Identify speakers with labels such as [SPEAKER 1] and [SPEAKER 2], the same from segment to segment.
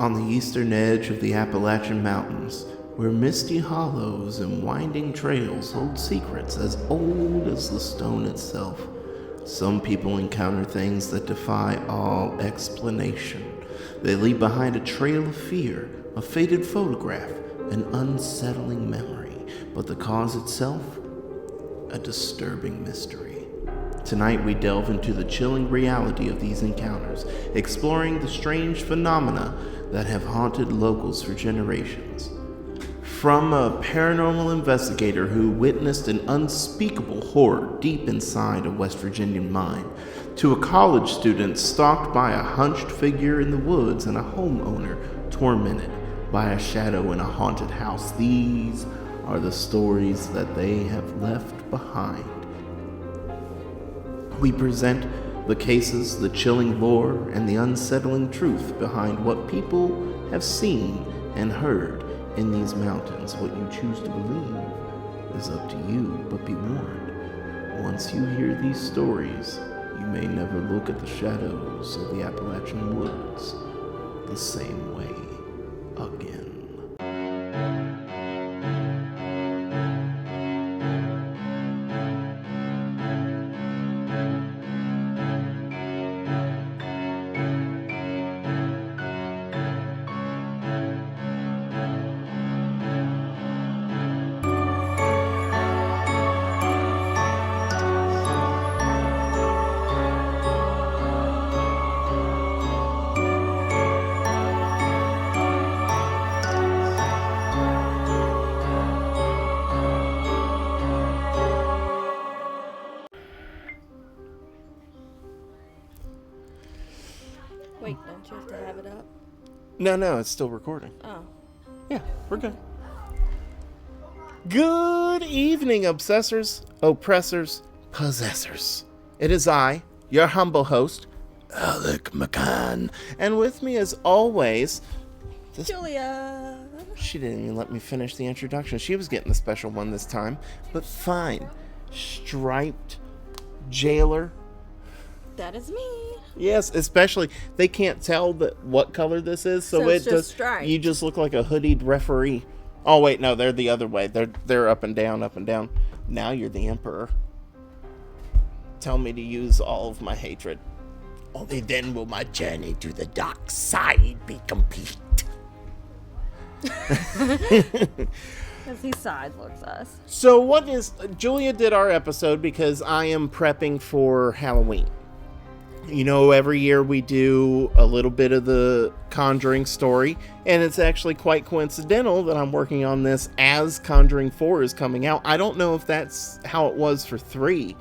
[SPEAKER 1] On the eastern edge of the Appalachian Mountains, where misty hollows and winding trails hold secrets as old as the stone itself, some people encounter things that defy all explanation. They leave behind a trail of fear, a faded photograph, an unsettling memory, but the cause itself, a disturbing mystery. Tonight we delve into the chilling reality of these encounters, exploring the strange phenomena that have haunted locals for generations. From a paranormal investigator who witnessed an unspeakable horror deep inside a West Virginian mine, to a college student stalked by a hunched figure in the woods and a homeowner tormented by a shadow in a haunted house, these are the stories that they have left behind. We present the cases, the chilling lore, and the unsettling truth behind what people have seen and heard in these mountains. What you choose to believe is up to you, but be warned. Once you hear these stories, you may never look at the shadows of the Appalachian woods the same way again.
[SPEAKER 2] Wait, don't you have to have it up?
[SPEAKER 1] No, it's still recording.
[SPEAKER 2] Oh.
[SPEAKER 1] Yeah, we're good. Good evening, obsessors, oppressors, possessors. It is I, your humble host, Alec McCann. And with me, as always,
[SPEAKER 2] Julia!
[SPEAKER 1] She didn't even let me finish the introduction. She was getting the special one this time. But fine. Striped jailer.
[SPEAKER 2] That is me.
[SPEAKER 1] Yes, especially they can't tell what color this is, so
[SPEAKER 2] it's
[SPEAKER 1] it
[SPEAKER 2] just striped.
[SPEAKER 1] You just look like a hoodied referee. Oh wait, no, they're the other way. They're up and down, up and down. Now you're the emperor. Tell me to use all of my hatred. Only then will my journey to the dark side be complete.
[SPEAKER 2] Because he side looks us.
[SPEAKER 1] So Julia did our episode because I am prepping for Halloween. You know, every year we do a little bit of the Conjuring story, and it's actually quite coincidental that I'm working on this as Conjuring 4 is coming out. I don't know if that's how it was for 3.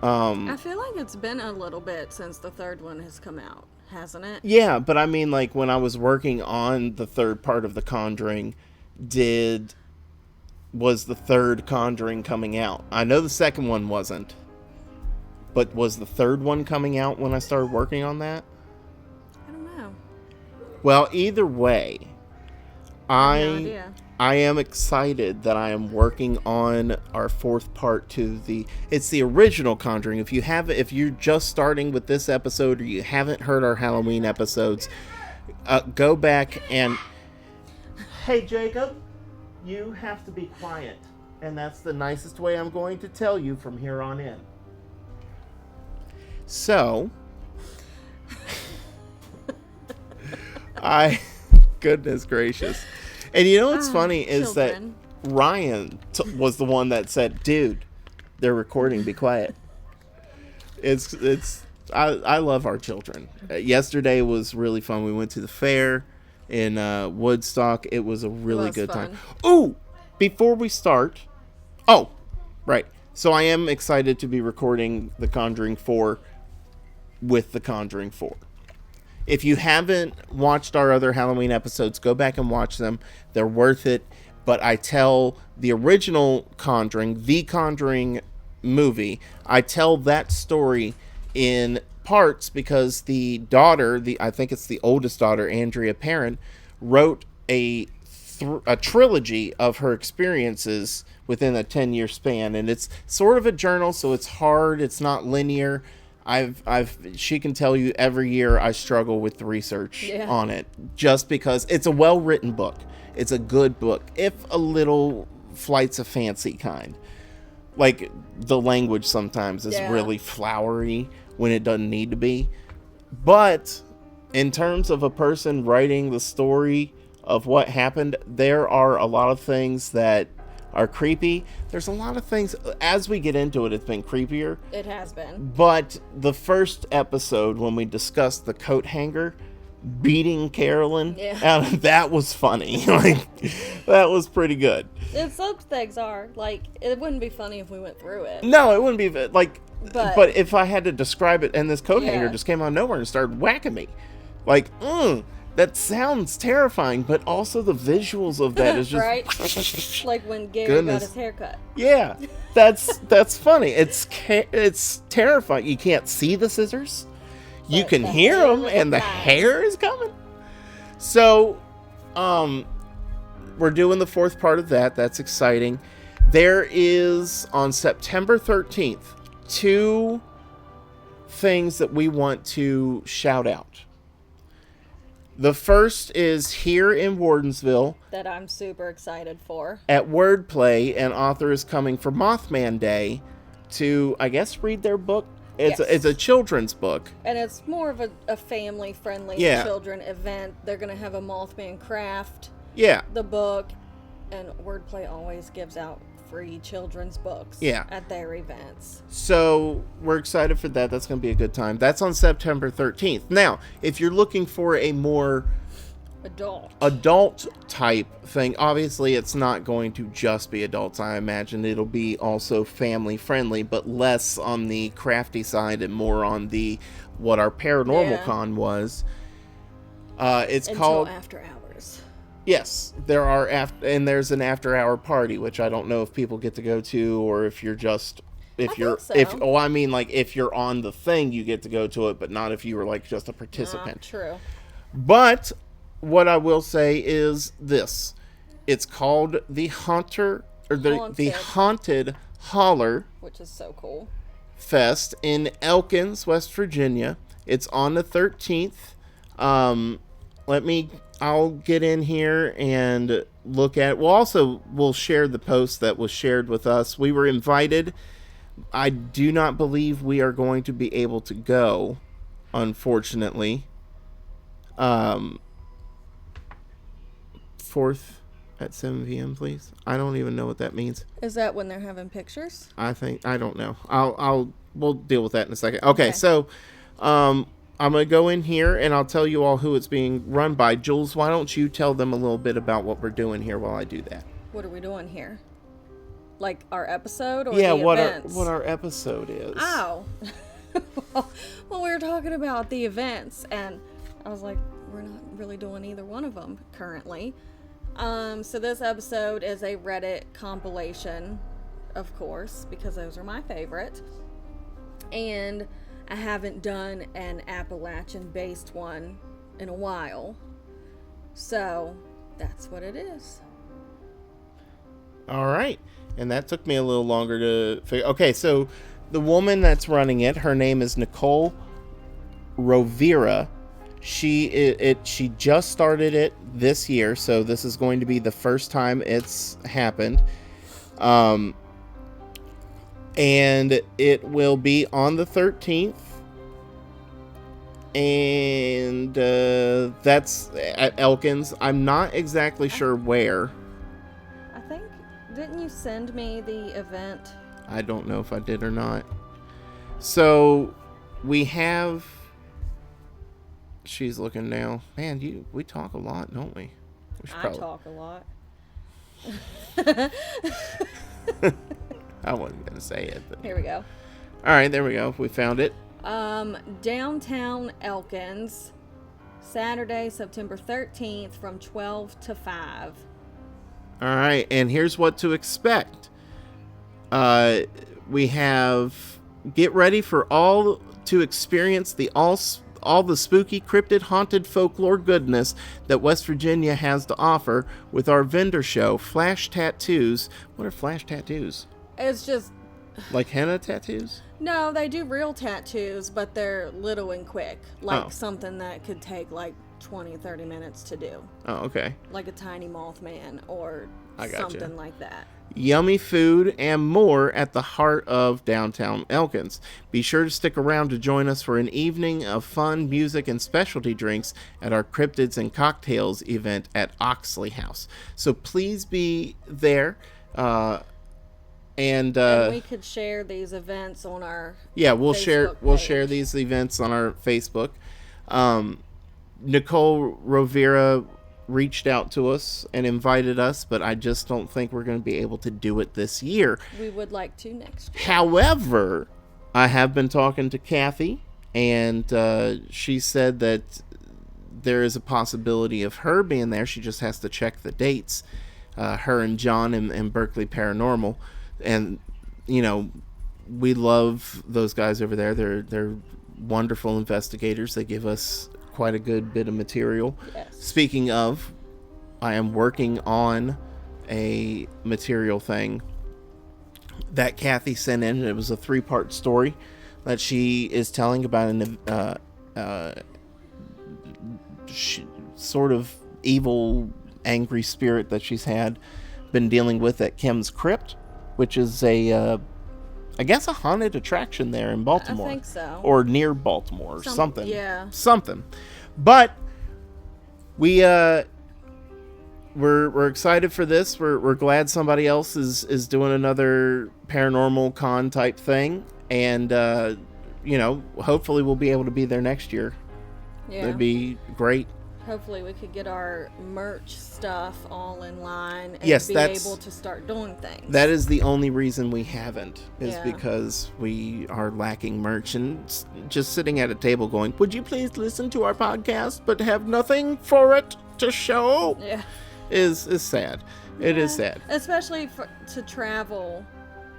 [SPEAKER 2] I feel like it's been a little bit since the third one has come out, hasn't it?
[SPEAKER 1] Yeah, but I mean, like, when I was working on the third part of the Conjuring, was the third Conjuring coming out? I know the second one wasn't. But was the third one coming out when I started working on that?
[SPEAKER 2] I don't know.
[SPEAKER 1] Well, either way,
[SPEAKER 2] I
[SPEAKER 1] am excited that I am working on our fourth part to it's the original Conjuring. If you're just starting with this episode or you haven't heard our Halloween episodes, go back and... Hey, Jacob, you have to be quiet. And that's the nicest way I'm going to tell you from here on in. So, goodness gracious. And you know what's funny is
[SPEAKER 2] children.
[SPEAKER 1] that Ryan was the one that said, dude, they're recording, be quiet. I love our children. Yesterday was really fun. We went to the fair in Woodstock. It was a really good time. Ooh, before we start, right. So I am excited to be recording The Conjuring 4 with The Conjuring 4. If you haven't watched our other Halloween episodes, go back and watch them. They're worth it. But I tell the original Conjuring, the Conjuring movie, I tell that story in parts because the daughter, I think it's the oldest daughter, Andrea Perrin, wrote a trilogy of her experiences within a 10-year span. And it's sort of a journal, so it's hard. It's not linear. She can tell you every year I struggle with the research on it, just because it's a well-written book. It's a good book, if a little flights of fancy kind. Like, the language sometimes is really flowery when it doesn't need to be. But in terms of a person writing the story of what happened, there are a lot of things that are creepy. There's a lot of things, as we get into it, it's been creepier.
[SPEAKER 2] It has been.
[SPEAKER 1] But the first episode, when we discussed the coat hanger beating Carolyn, that was funny. Like, that was pretty good.
[SPEAKER 2] And some things are, like, it wouldn't be funny if we went through it.
[SPEAKER 1] No, it wouldn't be, like, but if I had to describe it, and this coat hanger just came out of nowhere and started whacking me. Like, that sounds terrifying, but also the visuals of that is just...
[SPEAKER 2] right? Like when Gary got his haircut.
[SPEAKER 1] Yeah, that's funny. It's terrifying. You can't see the scissors. You can hear them, and the hair is coming. So, we're doing the fourth part of that. That's exciting. There is, on September 13th, 2 things that we want to shout out. The first is here in Wardensville.
[SPEAKER 2] That I'm super excited for.
[SPEAKER 1] At Wordplay, an author is coming for Mothman Day to, I guess, read their book. It's a children's book.
[SPEAKER 2] And it's more of a family-friendly children event. They're going to have a Mothman craft.
[SPEAKER 1] Yeah.
[SPEAKER 2] The book. And Wordplay always gives out free children's books at their events.
[SPEAKER 1] So we're excited for that. That's going to be a good time. That's on September 13th. Now, if you're looking for a more adult type thing, obviously it's not going to just be adults. I imagine it'll be also family friendly, but less on the crafty side and more on the what our paranormal con was. It's called
[SPEAKER 2] After Hours.
[SPEAKER 1] Yes, and there's an after hour party, which I don't know if people get to go to, or if you're just if you're on the thing you get to go to it, but not if you were like just a participant.
[SPEAKER 2] True.
[SPEAKER 1] But what I will say is this: it's called the Haunted Holler,
[SPEAKER 2] which is so cool.
[SPEAKER 1] Fest in Elkins, West Virginia. It's on the 13th. I'll get in here and look at. We'll share the post that was shared with us. We were invited. I do not believe we are going to be able to go, unfortunately. 4th at 7 p.m., please. I don't even know what that means.
[SPEAKER 2] Is that when they're having pictures?
[SPEAKER 1] I don't know. We'll deal with that in a second. Okay. So, I'm going to go in here and I'll tell you all who it's being run by. Jules, why don't you tell them a little bit about what we're doing here while I do that?
[SPEAKER 2] What are we doing here? Like our episode or
[SPEAKER 1] events? What our episode is.
[SPEAKER 2] Oh. Well, we were talking about the events and I was like, we're not really doing either one of them currently. So this episode is a Reddit compilation, of course, because those are my favorite. And I haven't done an Appalachian-based one in a while. So, that's what it is.
[SPEAKER 1] All right. And that took me a little longer to figure. Okay, so the woman that's running it, her name is Nicole Rovira. She just started it this year, so this is going to be the first time it's happened. And it will be on the 13th. And that's at Elkins. I'm not exactly sure where.
[SPEAKER 2] I think, didn't you send me the event?
[SPEAKER 1] I don't know if I did or not. So, we have... She's looking now. Man, we talk a lot, don't we?
[SPEAKER 2] I talk a lot.
[SPEAKER 1] I wasn't going to say it. But...
[SPEAKER 2] Here we go.
[SPEAKER 1] All right, there we go. We found it.
[SPEAKER 2] Downtown Elkins, Saturday, September 13th from 12 to 5.
[SPEAKER 1] All right, and here's what to expect. We have get ready for all to experience all the spooky, cryptid, haunted folklore goodness that West Virginia has to offer with our vendor show, Flash Tattoos. What are Flash Tattoos?
[SPEAKER 2] It's just
[SPEAKER 1] Like henna tattoos?
[SPEAKER 2] No, they do real tattoos, but they're little and quick. Like
[SPEAKER 1] Oh.
[SPEAKER 2] something that could take like 20, 30 minutes to do.
[SPEAKER 1] Oh, okay.
[SPEAKER 2] Like a tiny Mothman or
[SPEAKER 1] I gotcha.
[SPEAKER 2] something like that.
[SPEAKER 1] Yummy food and more at the heart of downtown Elkins. Be sure to stick around to join us for an evening of fun, music, and specialty drinks at our Cryptids and Cocktails event at Oxley House. So please be there. And
[SPEAKER 2] we could share these events on our
[SPEAKER 1] we'll
[SPEAKER 2] Facebook
[SPEAKER 1] share
[SPEAKER 2] page.
[SPEAKER 1] these events on our Facebook. Nicole Rovira reached out to us and invited us, but I just don't think we're going to be able to do it this year.
[SPEAKER 2] We would like to next year.
[SPEAKER 1] However, I have been talking to Kathy, and she said that there is a possibility of her being there. She just has to check the dates. Her and John and Berkeley Paranormal. And, you know, we love those guys over there. They're wonderful investigators. They give us quite a good bit of material.
[SPEAKER 2] Yes.
[SPEAKER 1] Speaking of, I am working on a material thing that Kathy sent in. It was a 3-part story that she is telling about an sort of evil, angry spirit that she's been dealing with at Kim's Crypt, which is I guess a haunted attraction there in Baltimore.
[SPEAKER 2] I think so.
[SPEAKER 1] Or near Baltimore or something.
[SPEAKER 2] Yeah.
[SPEAKER 1] Something. But we're excited for this. We're glad somebody else is doing another paranormal con type thing, and hopefully we'll be able to be there next year.
[SPEAKER 2] Yeah.
[SPEAKER 1] That'd be great.
[SPEAKER 2] Hopefully we could get our merch stuff all in line and
[SPEAKER 1] Yes,
[SPEAKER 2] be able to start doing things.
[SPEAKER 1] That is the only reason we haven't, is
[SPEAKER 2] Yeah.
[SPEAKER 1] because we are lacking merch and just sitting at a table going, would you please listen to our podcast but have nothing for it to show?
[SPEAKER 2] Yeah.
[SPEAKER 1] Is sad. It is sad.
[SPEAKER 2] Especially to travel,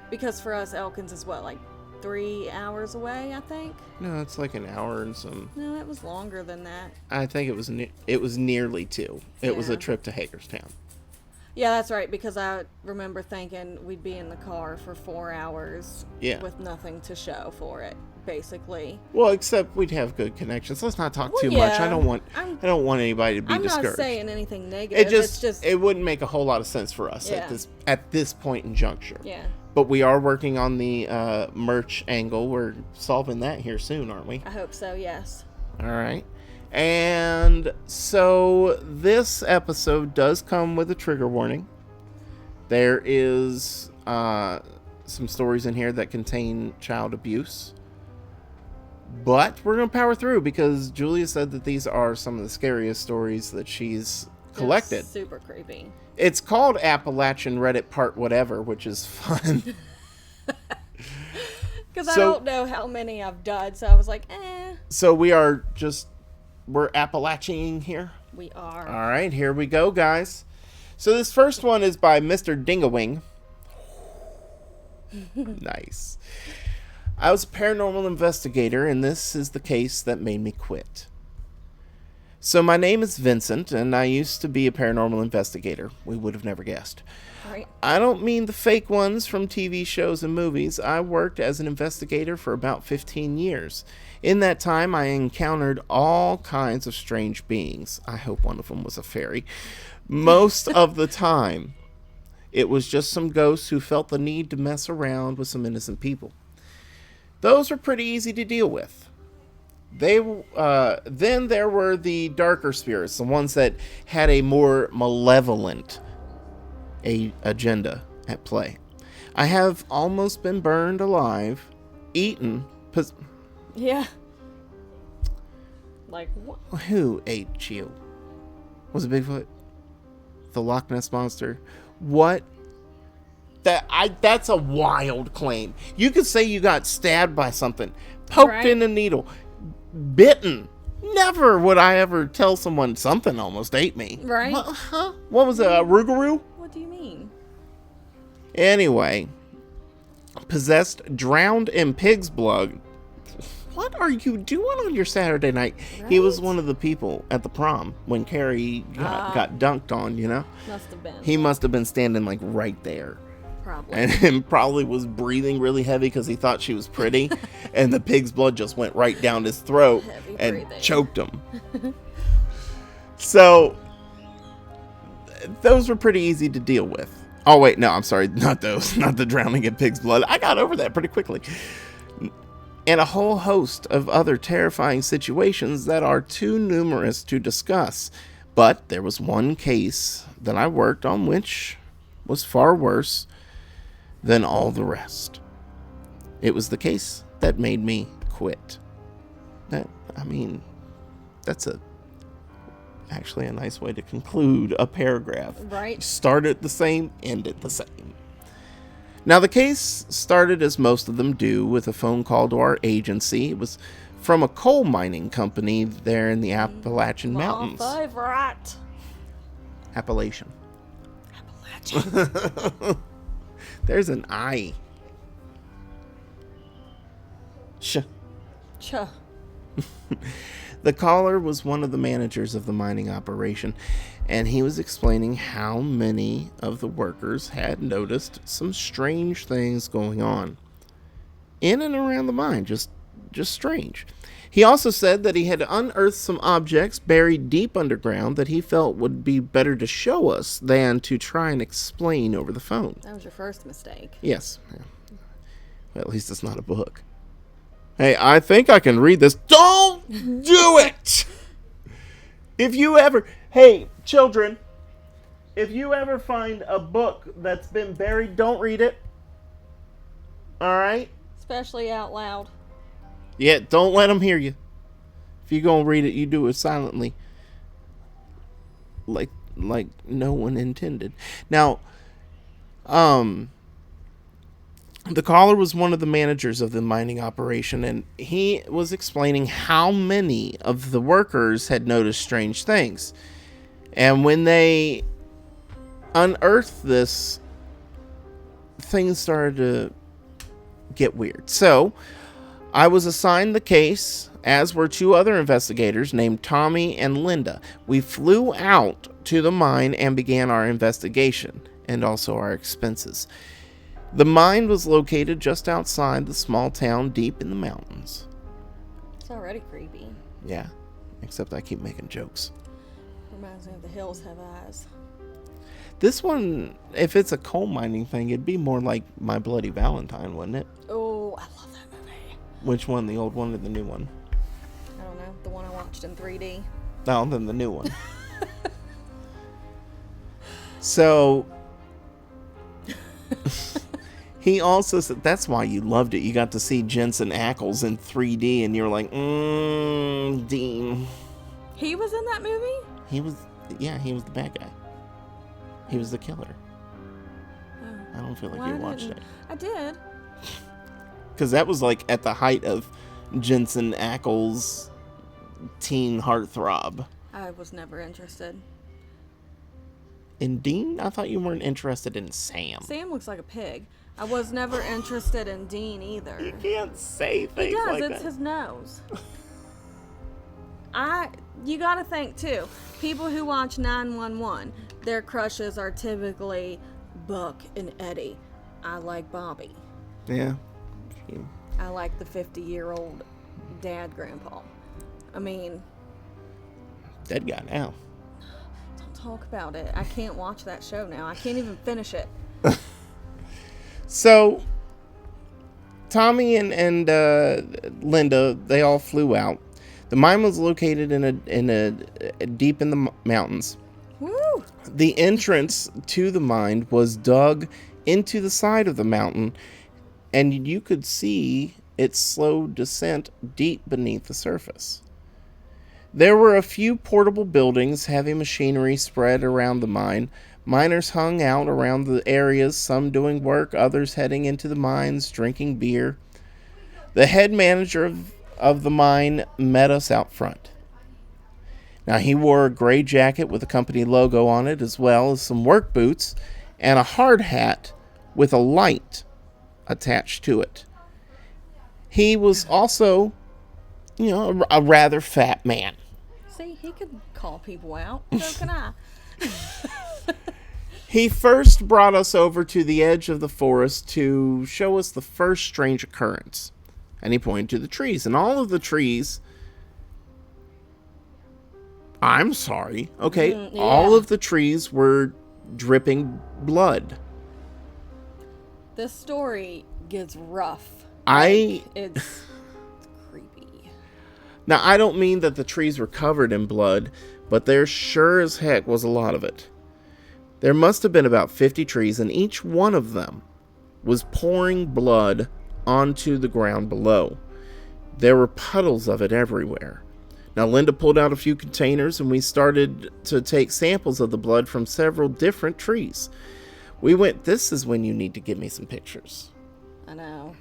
[SPEAKER 2] because for us Elkins is what, like 3 hours away, I think.
[SPEAKER 1] No, it's like an hour and some.
[SPEAKER 2] No, it was longer than that.
[SPEAKER 1] I think it was nearly 2. It was a
[SPEAKER 2] Yeah.
[SPEAKER 1] trip to Hagerstown.
[SPEAKER 2] Yeah, that's right, because I remember thinking we'd be in the car for 4 hours
[SPEAKER 1] Yeah.
[SPEAKER 2] with nothing to show for it, basically.
[SPEAKER 1] Well, except we'd have good connections. Let's not talk too
[SPEAKER 2] Well,
[SPEAKER 1] much.
[SPEAKER 2] yeah.
[SPEAKER 1] I don't want anybody to be
[SPEAKER 2] I'm
[SPEAKER 1] discouraged.
[SPEAKER 2] not saying anything negative.
[SPEAKER 1] It
[SPEAKER 2] it's
[SPEAKER 1] it wouldn't make a whole lot of sense for us
[SPEAKER 2] Yeah.
[SPEAKER 1] at this point in juncture.
[SPEAKER 2] Yeah.
[SPEAKER 1] But we are working on the merch angle. We're solving that here soon, aren't we?
[SPEAKER 2] I hope so, yes.
[SPEAKER 1] All right. And so this episode does come with a trigger warning. There is some stories in here that contain child abuse. But we're going to power through because Julia said that these are some of the scariest stories that she's collected.
[SPEAKER 2] It's super creepy.
[SPEAKER 1] It's called Appalachian Reddit Part Whatever, which is fun.
[SPEAKER 2] Because I don't know how many I've done, so I was like,
[SPEAKER 1] So we're Appalachian here.
[SPEAKER 2] We are.
[SPEAKER 1] All right, here we go, guys. So this first one is by Mr. Dingawing. Nice. I was a paranormal investigator, and this is the case that made me quit. So my name is Vincent, and I used to be a paranormal investigator. We would have never guessed.
[SPEAKER 2] Right.
[SPEAKER 1] I don't mean the fake ones from TV shows and movies. I worked as an investigator for about 15 years. In that time, I encountered all kinds of strange beings. I hope one of them was a fairy. Most of the time, it was just some ghosts who felt the need to mess around with some innocent people. Those were pretty easy to deal with. Then there were the darker spirits, the ones that had a more malevolent agenda at play. I have almost been burned alive, eaten.
[SPEAKER 2] Yeah. Like what?
[SPEAKER 1] Who ate you? Was it Bigfoot? The Loch Ness Monster? What? That's a wild claim. You could say you got stabbed by something, poked in a needle, bitten. Never would I ever tell someone something almost ate me.
[SPEAKER 2] Right?
[SPEAKER 1] What was it? A Rougarou?
[SPEAKER 2] What do you mean?
[SPEAKER 1] Anyway, possessed, drowned in pig's blood. What are you doing on your Saturday night? Right? He was one of the people at the prom when Carrie got dunked on, you know?
[SPEAKER 2] Must have been.
[SPEAKER 1] He must have been standing like right there.
[SPEAKER 2] Probably.
[SPEAKER 1] And probably was breathing really heavy because he thought she was pretty. And the pig's blood just went right down his throat and choked him. So, those were pretty easy to deal with. Oh, wait, no, I'm sorry. Not those. Not the drowning in pig's blood. I got over that pretty quickly. And a whole host of other terrifying situations that are too numerous to discuss. But there was one case that I worked on which was far worse than all the rest. It was the case that made me quit. That's actually a nice way to conclude a paragraph.
[SPEAKER 2] Right.
[SPEAKER 1] Start it the same, end it the same. Now, the case started as most of them do with a phone call to our agency. It was from a coal mining company there in the Appalachian Mountains.
[SPEAKER 2] My favorite.
[SPEAKER 1] Appalachian.
[SPEAKER 2] Appalachian.
[SPEAKER 1] There's an I. Sh. The caller was one of the managers of the mining operation, and he was explaining how many of the workers had noticed some strange things going on in and around the mine. Just strange. He also said that he had unearthed some objects buried deep underground that he felt would be better to show us than to try and explain over the phone.
[SPEAKER 2] That was your first mistake.
[SPEAKER 1] Yes. Yeah. Well, at least it's not a book. Hey, I think I can read this. Don't do it! Hey, children, if you ever find a book that's been buried, don't read it. All right?
[SPEAKER 2] Especially out loud.
[SPEAKER 1] Yeah, don't let them hear you. If you're going to read it, you do it silently. Like no one intended. Now, the caller was one of the managers of the mining operation, and he was explaining how many of the workers had noticed strange things. And when they unearthed this, things started to get weird. So, I was assigned the case, as were two other investigators named Tommy and Linda. We flew out to the mine and began our investigation, and also our expenses. The mine was located just outside the small town deep in the mountains.
[SPEAKER 2] It's already creepy.
[SPEAKER 1] Yeah, except I keep making jokes.
[SPEAKER 2] Reminds me of The Hills Have Eyes.
[SPEAKER 1] This one, if it's a coal mining thing, it'd be more like My Bloody Valentine, wouldn't it?
[SPEAKER 2] Oh, I love that movie.
[SPEAKER 1] Which one, the old one or the new one?
[SPEAKER 2] I don't know, the one I watched in 3D.
[SPEAKER 1] No, then the new one. So... He also said that's why you loved it. You got to see Jensen Ackles in 3D, and you were like, Dean.
[SPEAKER 2] He was in that movie?
[SPEAKER 1] He was the bad guy. He was the killer.
[SPEAKER 2] Oh.
[SPEAKER 1] I don't feel like you watched it.
[SPEAKER 2] I did.
[SPEAKER 1] Because that was like at the height of Jensen Ackles' teen heartthrob.
[SPEAKER 2] I was never interested.
[SPEAKER 1] In Dean? I thought you weren't interested in Sam.
[SPEAKER 2] Sam looks like a pig. I was never interested in Dean either.
[SPEAKER 1] You can't say things like that.
[SPEAKER 2] He does. It's his nose. You gotta think too. People who watch 911, their crushes are typically Buck and Eddie. I like Bobby.
[SPEAKER 1] Yeah.
[SPEAKER 2] I like the 50-year-old dad grandpa. I mean...
[SPEAKER 1] Dead guy now.
[SPEAKER 2] Don't talk about it. I can't watch that show now. I can't even finish it.
[SPEAKER 1] So, Tommy and Linda, they all flew out. The mine was located in a deep in the mountains.
[SPEAKER 2] Woo!
[SPEAKER 1] The entrance to the mine was dug into the side of the mountain, and you could see its slow descent deep beneath the surface. There were a few portable buildings, heavy machinery spread around the mine. Miners hung out around the areas, some doing work, others heading into the mines, drinking beer. The head manager of the mine met us out front. Now, he wore a gray jacket with a company logo on it, as well as some work boots and a hard hat with a light attached to it. He was also, a rather fat man.
[SPEAKER 2] See, he could call people out. So can I.
[SPEAKER 1] He first brought us over to the edge of the forest to show us the first strange occurrence. And he pointed to the trees. And all of the trees... I'm sorry. Okay,
[SPEAKER 2] yeah.
[SPEAKER 1] all of the trees were dripping blood.
[SPEAKER 2] This story gets rough. It's creepy.
[SPEAKER 1] Now, I don't mean that the trees were covered in blood, but there sure as heck was a lot of it. There must have been about 50 trees, and each one of them was pouring blood onto the ground below. There were puddles of it everywhere. Now, Linda pulled out a few containers, and we started to take samples of the blood from several different trees. We went, this is when you need to give me some pictures.
[SPEAKER 2] I know.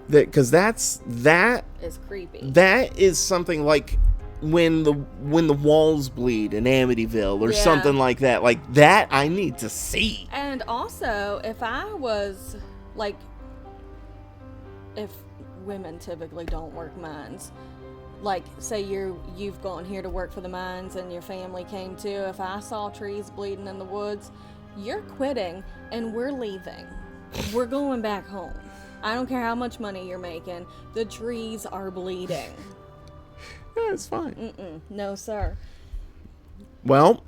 [SPEAKER 1] Because that
[SPEAKER 2] is creepy.
[SPEAKER 1] That is something like when the walls bleed in Amityville or something like that. Like that, I need to see.
[SPEAKER 2] And also, if I was like, if women typically don't work mines, like say you've gone here to work for the mines and your family came too. If I saw trees bleeding in the woods, you're quitting and we're leaving. We're going back home. I don't care how much money you're making. The trees are bleeding.
[SPEAKER 1] Yeah, it's fine.
[SPEAKER 2] No, sir.
[SPEAKER 1] Well,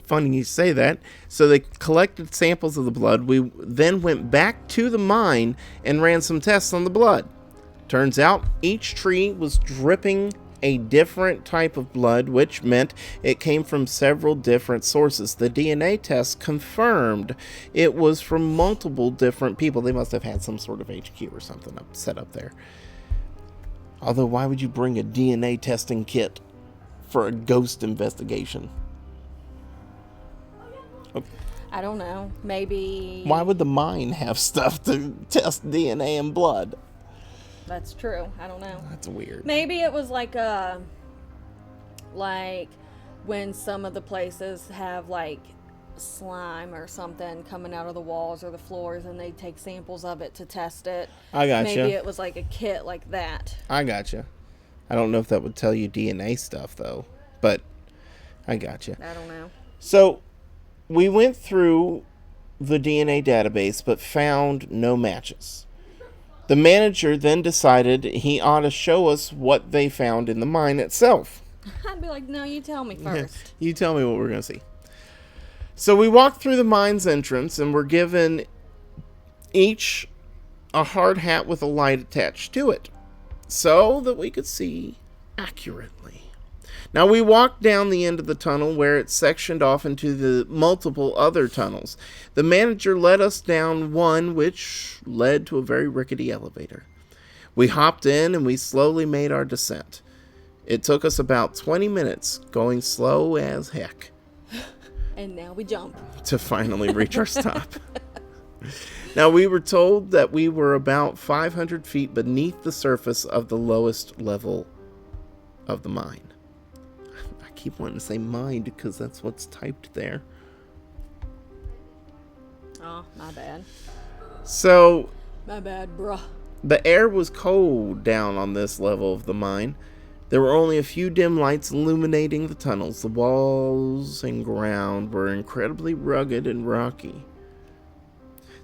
[SPEAKER 1] funny you say that. So they collected samples of the blood. We then went back to the mine and ran some tests on the blood. Turns out each tree was dripping a different type of blood, which meant it came from several different sources. The DNA test confirmed it was from multiple different people. They must have had some sort of HQ or something set up there. Although, why would you bring a DNA testing kit for a ghost investigation?
[SPEAKER 2] I don't know. Maybe...
[SPEAKER 1] Why would the mine have stuff to test DNA and blood?
[SPEAKER 2] That's true. I don't know.
[SPEAKER 1] That's weird.
[SPEAKER 2] Maybe it was like when some of the places have like slime or something coming out of the walls or the floors and they take samples of it to test it.
[SPEAKER 1] I gotcha.
[SPEAKER 2] Maybe it was like a kit like that.
[SPEAKER 1] I gotcha. I don't know if that would tell you DNA stuff though, but I gotcha.
[SPEAKER 2] I don't know.
[SPEAKER 1] So we went through the DNA database but found no matches. The manager then decided he ought to show us what they found in the mine itself.
[SPEAKER 2] I'd be like, no, you tell me first.
[SPEAKER 1] Yeah, you tell me what we're going to see. So we walked through the mine's entrance and were given each a hard hat with a light attached to it so that we could see accurately. Now we walked down the end of the tunnel where it sectioned off into the multiple other tunnels. The manager led us down one which led to a very rickety elevator. We hopped in and we slowly made our descent. It took us about 20 minutes, going slow as heck.
[SPEAKER 2] And now we jump.
[SPEAKER 1] To finally reach our stop. Now we were told that we were about 500 feet beneath the surface of the lowest level of the mine. I keep wanting to say mind because that's what's typed there.
[SPEAKER 2] Oh, my bad.
[SPEAKER 1] So,
[SPEAKER 2] my bad, bruh.
[SPEAKER 1] The air was cold down on this level of the mine. There were only a few dim lights illuminating the tunnels. The walls and ground were incredibly rugged and rocky.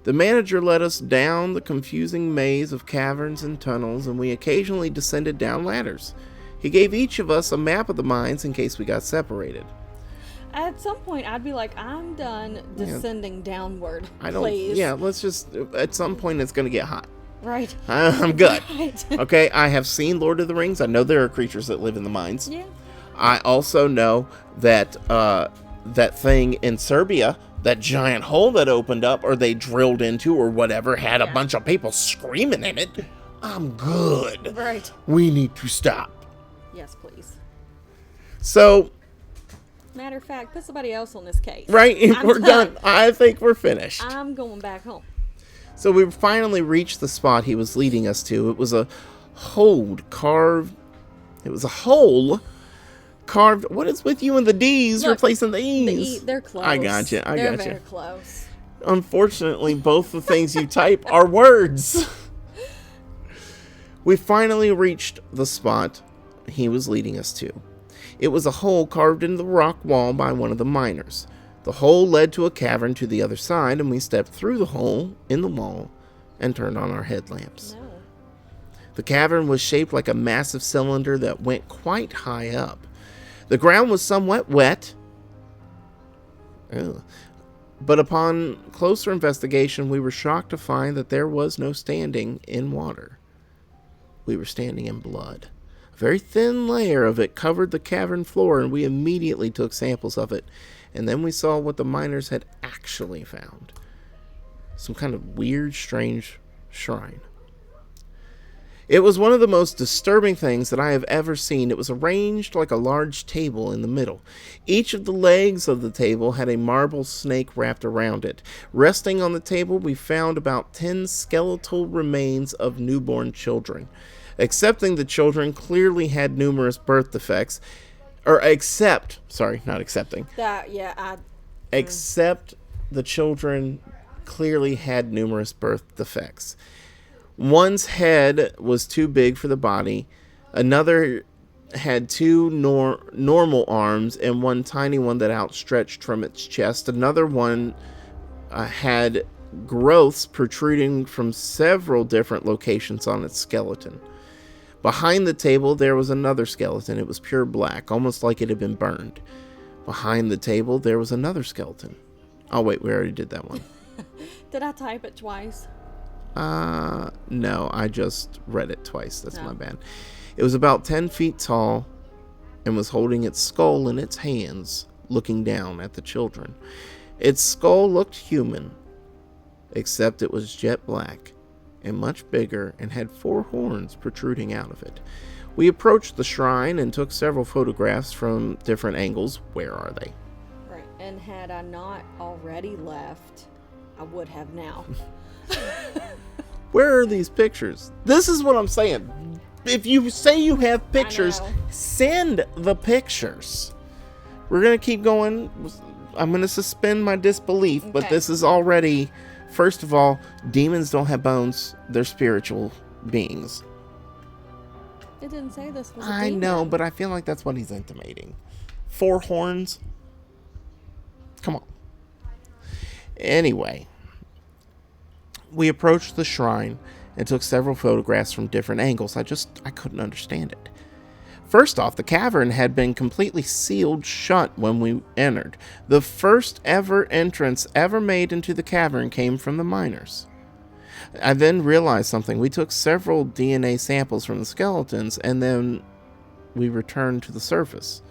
[SPEAKER 1] The manager led us down the confusing maze of caverns and tunnels, and we occasionally descended down ladders. He gave each of us a map of the mines in case we got separated.
[SPEAKER 2] At some point, I'd be like, I'm done descending downward. Please.
[SPEAKER 1] Yeah, let's just... At some point, it's going to get hot.
[SPEAKER 2] Right.
[SPEAKER 1] I'm good.
[SPEAKER 2] Right.
[SPEAKER 1] Okay, I have seen Lord of the Rings. I know there are creatures that live in the mines.
[SPEAKER 2] Yeah.
[SPEAKER 1] I also know that that thing in Serbia, that giant hole that opened up or they drilled into or whatever, had a bunch of people screaming in it. I'm good.
[SPEAKER 2] Right.
[SPEAKER 1] We need to stop.
[SPEAKER 2] Yes, please.
[SPEAKER 1] So...
[SPEAKER 2] Matter of fact, put somebody else on this case.
[SPEAKER 1] Right? We're done. I think we're finished.
[SPEAKER 2] I'm going back home.
[SPEAKER 1] So we finally reached the spot he was leading us to. It was a hole carved. It was a hole carved. What is with you and the D's replacing the E's?
[SPEAKER 2] They're close.
[SPEAKER 1] I got you.
[SPEAKER 2] They're very close.
[SPEAKER 1] Unfortunately, both the things you type are words. We finally reached the spot he was leading us to. It was a hole carved into the rock wall by one of the miners. The hole led to a cavern to the other side, and we stepped through the hole in the wall and turned on our headlamps.
[SPEAKER 2] No.
[SPEAKER 1] The cavern was shaped like a massive cylinder that went quite high up. The ground was somewhat wet, but upon closer investigation, we were shocked to find that there was no standing in water. We were standing in blood. A very thin layer of it covered the cavern floor, and we immediately took samples of it. And then we saw what the miners had actually found. Some kind of weird, strange shrine. It was one of the most disturbing things that I have ever seen. It was arranged like a large table in the middle. Each of the legs of the table had a marble snake wrapped around it. Resting on the table, we found about 10 skeletal remains of newborn children. Excepting the children clearly had numerous birth defects. Except the children clearly had numerous birth defects. One's head was too big for the body. Another had two normal arms and one tiny one that outstretched from its chest. Another one had growths protruding from several different locations on its skeleton. Behind the table, there was another skeleton. It was pure black, almost like it had been burned. Behind the table, there was another skeleton. Oh, wait, we already did that one.
[SPEAKER 2] Did I type it twice?
[SPEAKER 1] No, I just read it twice. That's my bad. It was about 10 feet tall and was holding its skull in its hands, looking down at the children. Its skull looked human, except it was jet black and much bigger and had 4 horns protruding out of it. We approached the shrine and took several photographs from different angles. Where are they?
[SPEAKER 2] Right, and had I not already left, I would have now.
[SPEAKER 1] Where are these pictures? This is what I'm saying. If you say you have pictures, send the pictures. We're going to keep going. I'm going to suspend my disbelief, but this is already... First of all, demons don't have bones. They're spiritual beings.
[SPEAKER 2] It didn't say this was a demon.
[SPEAKER 1] I know, but I feel like that's what he's intimating. 4 horns? Come on. Anyway, we approached the shrine and took several photographs from different angles. I couldn't understand it. First off, the cavern had been completely sealed shut when we entered. The first ever entrance ever made into the cavern came from the miners. I then realized something. We took several DNA samples from the skeletons, and then we returned to the surface.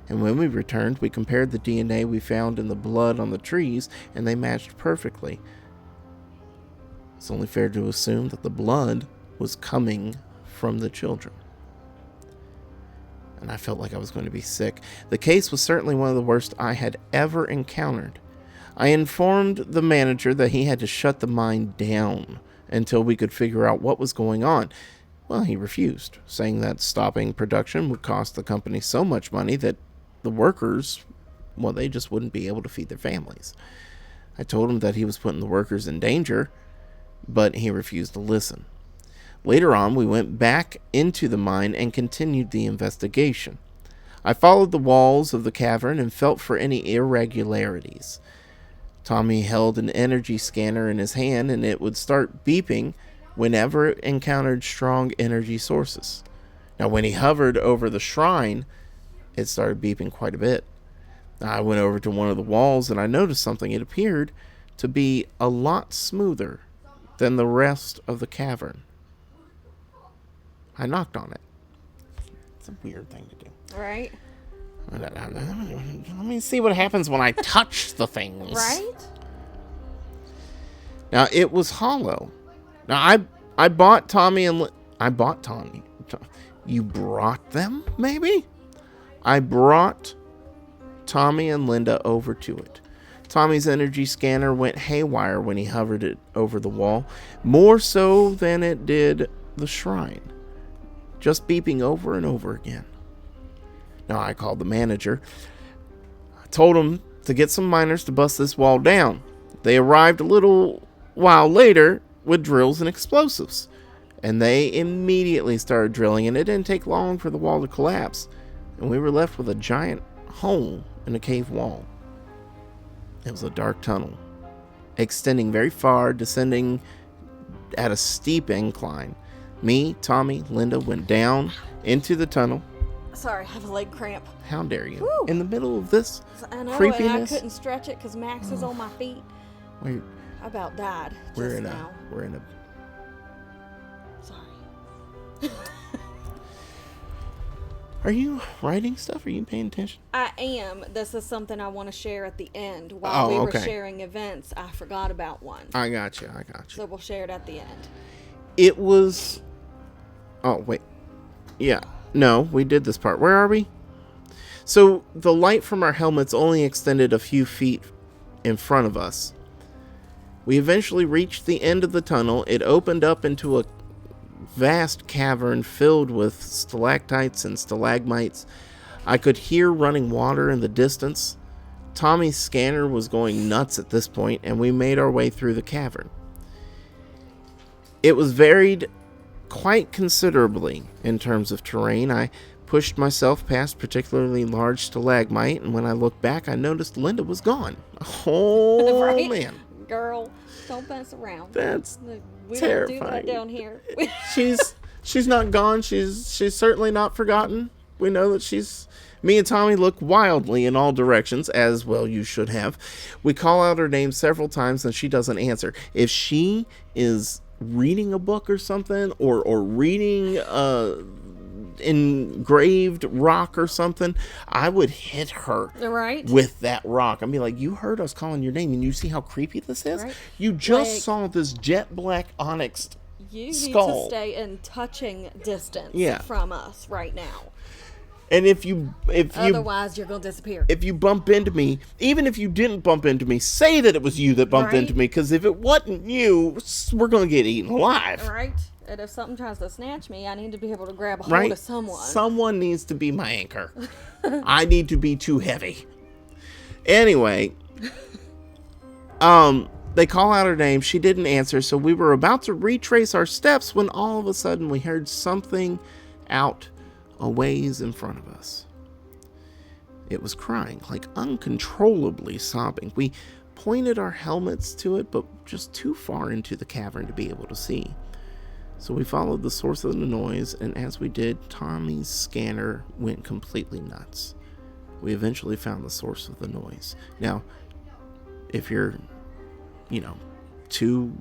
[SPEAKER 1] And when we returned, we compared the DNA we found in the blood on the trees, and they matched perfectly. It's only fair to assume that the blood was coming from the children. And I felt like I was going to be sick. The case was certainly one of the worst I had ever encountered. I informed the manager that he had to shut the mine down until we could figure out what was going on. Well, he refused, saying that stopping production would cost the company so much money that the workers, well, they just wouldn't be able to feed their families. I told him that he was putting the workers in danger, but he refused to listen. Later on, we went back into the mine and continued the investigation. I followed the walls of the cavern and felt for any irregularities. Tommy held an energy scanner in his hand, and it would start beeping whenever it encountered strong energy sources. Now, when he hovered over the shrine, it started beeping quite a bit. I went over to one of the walls, and I noticed something. It appeared to be a lot smoother than the rest of the cavern. I knocked on it. It's a weird thing to do.
[SPEAKER 2] Right?
[SPEAKER 1] Let me see what happens when I touch the things.
[SPEAKER 2] Right?
[SPEAKER 1] Now, it was hollow. Now, I bought Tommy and... I bought Tommy. You brought them, maybe? I brought Tommy and Linda over to it. Tommy's energy scanner went haywire when he hovered it over the wall, more so than it did the shrine, just beeping over and over again. Now, I called the manager. I told him to get some miners to bust this wall down. They arrived a little while later with drills and explosives, and they immediately started drilling, and it didn't take long for the wall to collapse, and we were left with a giant hole in a cave wall. It was a dark tunnel, extending very far, descending at a steep incline. Me, Tommy, Linda went down into the tunnel.
[SPEAKER 2] Sorry, I have a leg cramp.
[SPEAKER 1] How dare you?
[SPEAKER 2] Whew.
[SPEAKER 1] In the middle of this
[SPEAKER 2] I know,
[SPEAKER 1] creepiness.
[SPEAKER 2] and I couldn't stretch it because Max is on my feet.
[SPEAKER 1] Wait,
[SPEAKER 2] I about died
[SPEAKER 1] we're
[SPEAKER 2] just
[SPEAKER 1] in
[SPEAKER 2] now.
[SPEAKER 1] we're in a.
[SPEAKER 2] Sorry.
[SPEAKER 1] Are you writing stuff? Are you paying attention?
[SPEAKER 2] I am. This is something I want to share at the end. While we were
[SPEAKER 1] okay.
[SPEAKER 2] sharing events, I forgot about one.
[SPEAKER 1] I got you.
[SPEAKER 2] So we'll share it at the end.
[SPEAKER 1] It was. Oh, wait. Yeah. No, we did this part. Where are we? So the light from our helmets only extended a few feet in front of us. We eventually reached the end of the tunnel. It opened up into a vast cavern filled with stalactites and stalagmites. I could hear running water in the distance. Tommy's scanner was going nuts at this point, and we made our way through the cavern. It was varied quite considerably in terms of terrain. I pushed myself past particularly large stalagmite, and when I looked back, I noticed Linda was gone. Oh,
[SPEAKER 2] right?
[SPEAKER 1] Man.
[SPEAKER 2] Girl, don't mess around.
[SPEAKER 1] That's
[SPEAKER 2] we
[SPEAKER 1] terrifying.
[SPEAKER 2] don't do that down here.
[SPEAKER 1] She's not gone. She's certainly not forgotten. We know that she's... Me and Tommy look wildly in all directions, as well you should have. We call out her name several times, and she doesn't answer. If she is reading a book or something, or reading engraved rock or something, I would hit her
[SPEAKER 2] right
[SPEAKER 1] with that rock. I'd be like, you heard us calling your name, and you see how creepy this is? Right. You just saw this jet black onyx
[SPEAKER 2] you
[SPEAKER 1] skull.
[SPEAKER 2] Need to stay in touching distance from us right now.
[SPEAKER 1] And if you
[SPEAKER 2] otherwise you're gonna disappear.
[SPEAKER 1] If you bump into me, even if you didn't bump into me, say that it was you that bumped into me, because if it wasn't you, we're gonna get eaten alive.
[SPEAKER 2] Right. And if something tries to snatch me, I need to be able to grab a hold of someone.
[SPEAKER 1] Someone needs to be my anchor. I need to be too heavy. Anyway, they call out her name. She didn't answer, so we were about to retrace our steps when all of a sudden we heard something out a ways in front of us. It was crying, like uncontrollably sobbing. We pointed our helmets to it, but just too far into the cavern to be able to see. So we followed the source of the noise, and as we did, Tommy's scanner went completely nuts. We eventually found the source of the noise. Now, if you're, too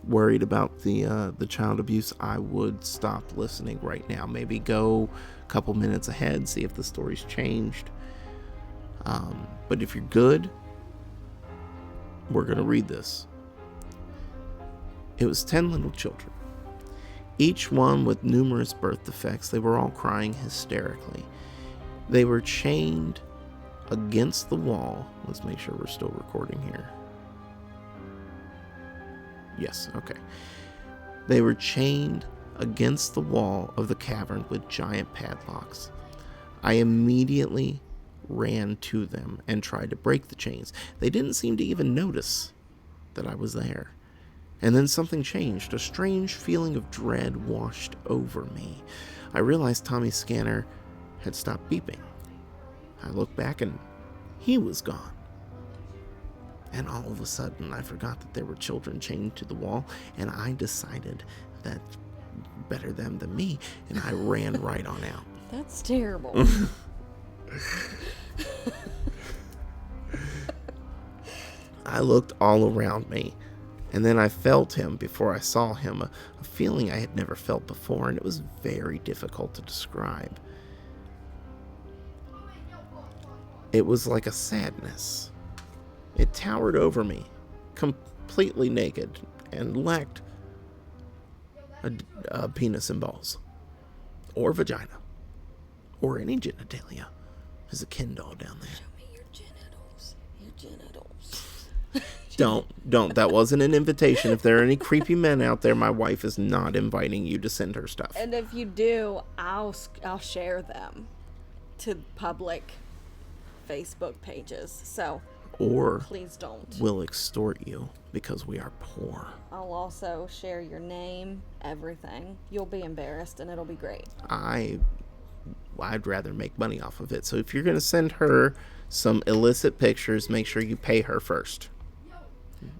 [SPEAKER 1] worried about the child abuse, I would stop listening right now. Maybe go a couple minutes ahead, see if the story's changed. But if you're good, we're going to read this. It was 10 little children, each one with numerous birth defects. They were all crying hysterically. They were chained against the wall. Let's make sure we're still recording here. Yes, okay. They were chained against the wall of the cavern with giant padlocks. I immediately ran to them and tried to break the chains. They didn't seem to even notice that I was there. And then something changed. A strange feeling of dread washed over me. I realized Tommy's scanner had stopped beeping. I looked back and he was gone. And all of a sudden, I forgot that there were children chained to the wall, and I decided that better them than me, and I ran right on out.
[SPEAKER 2] That's terrible.
[SPEAKER 1] I looked all around me, and then I felt him before I saw him, a feeling I had never felt before, and it was very difficult to describe. It was like a sadness. It towered over me, completely naked, and lacked a penis and balls, or vagina, or any genitalia. There's a Ken doll down there.
[SPEAKER 2] Show me your genitals. Your genitals.
[SPEAKER 1] Don't. That wasn't an invitation. If there are any creepy men out there, my wife is not inviting you to send her stuff.
[SPEAKER 2] And if you do, I'll share them to public Facebook pages. So...
[SPEAKER 1] Or
[SPEAKER 2] please don't.
[SPEAKER 1] We'll extort you because we are poor.
[SPEAKER 2] I'll also share your name, everything. You'll be embarrassed and it'll be great.
[SPEAKER 1] I'd rather make money off of it. So if you're going to send her some illicit pictures, make sure you pay her first.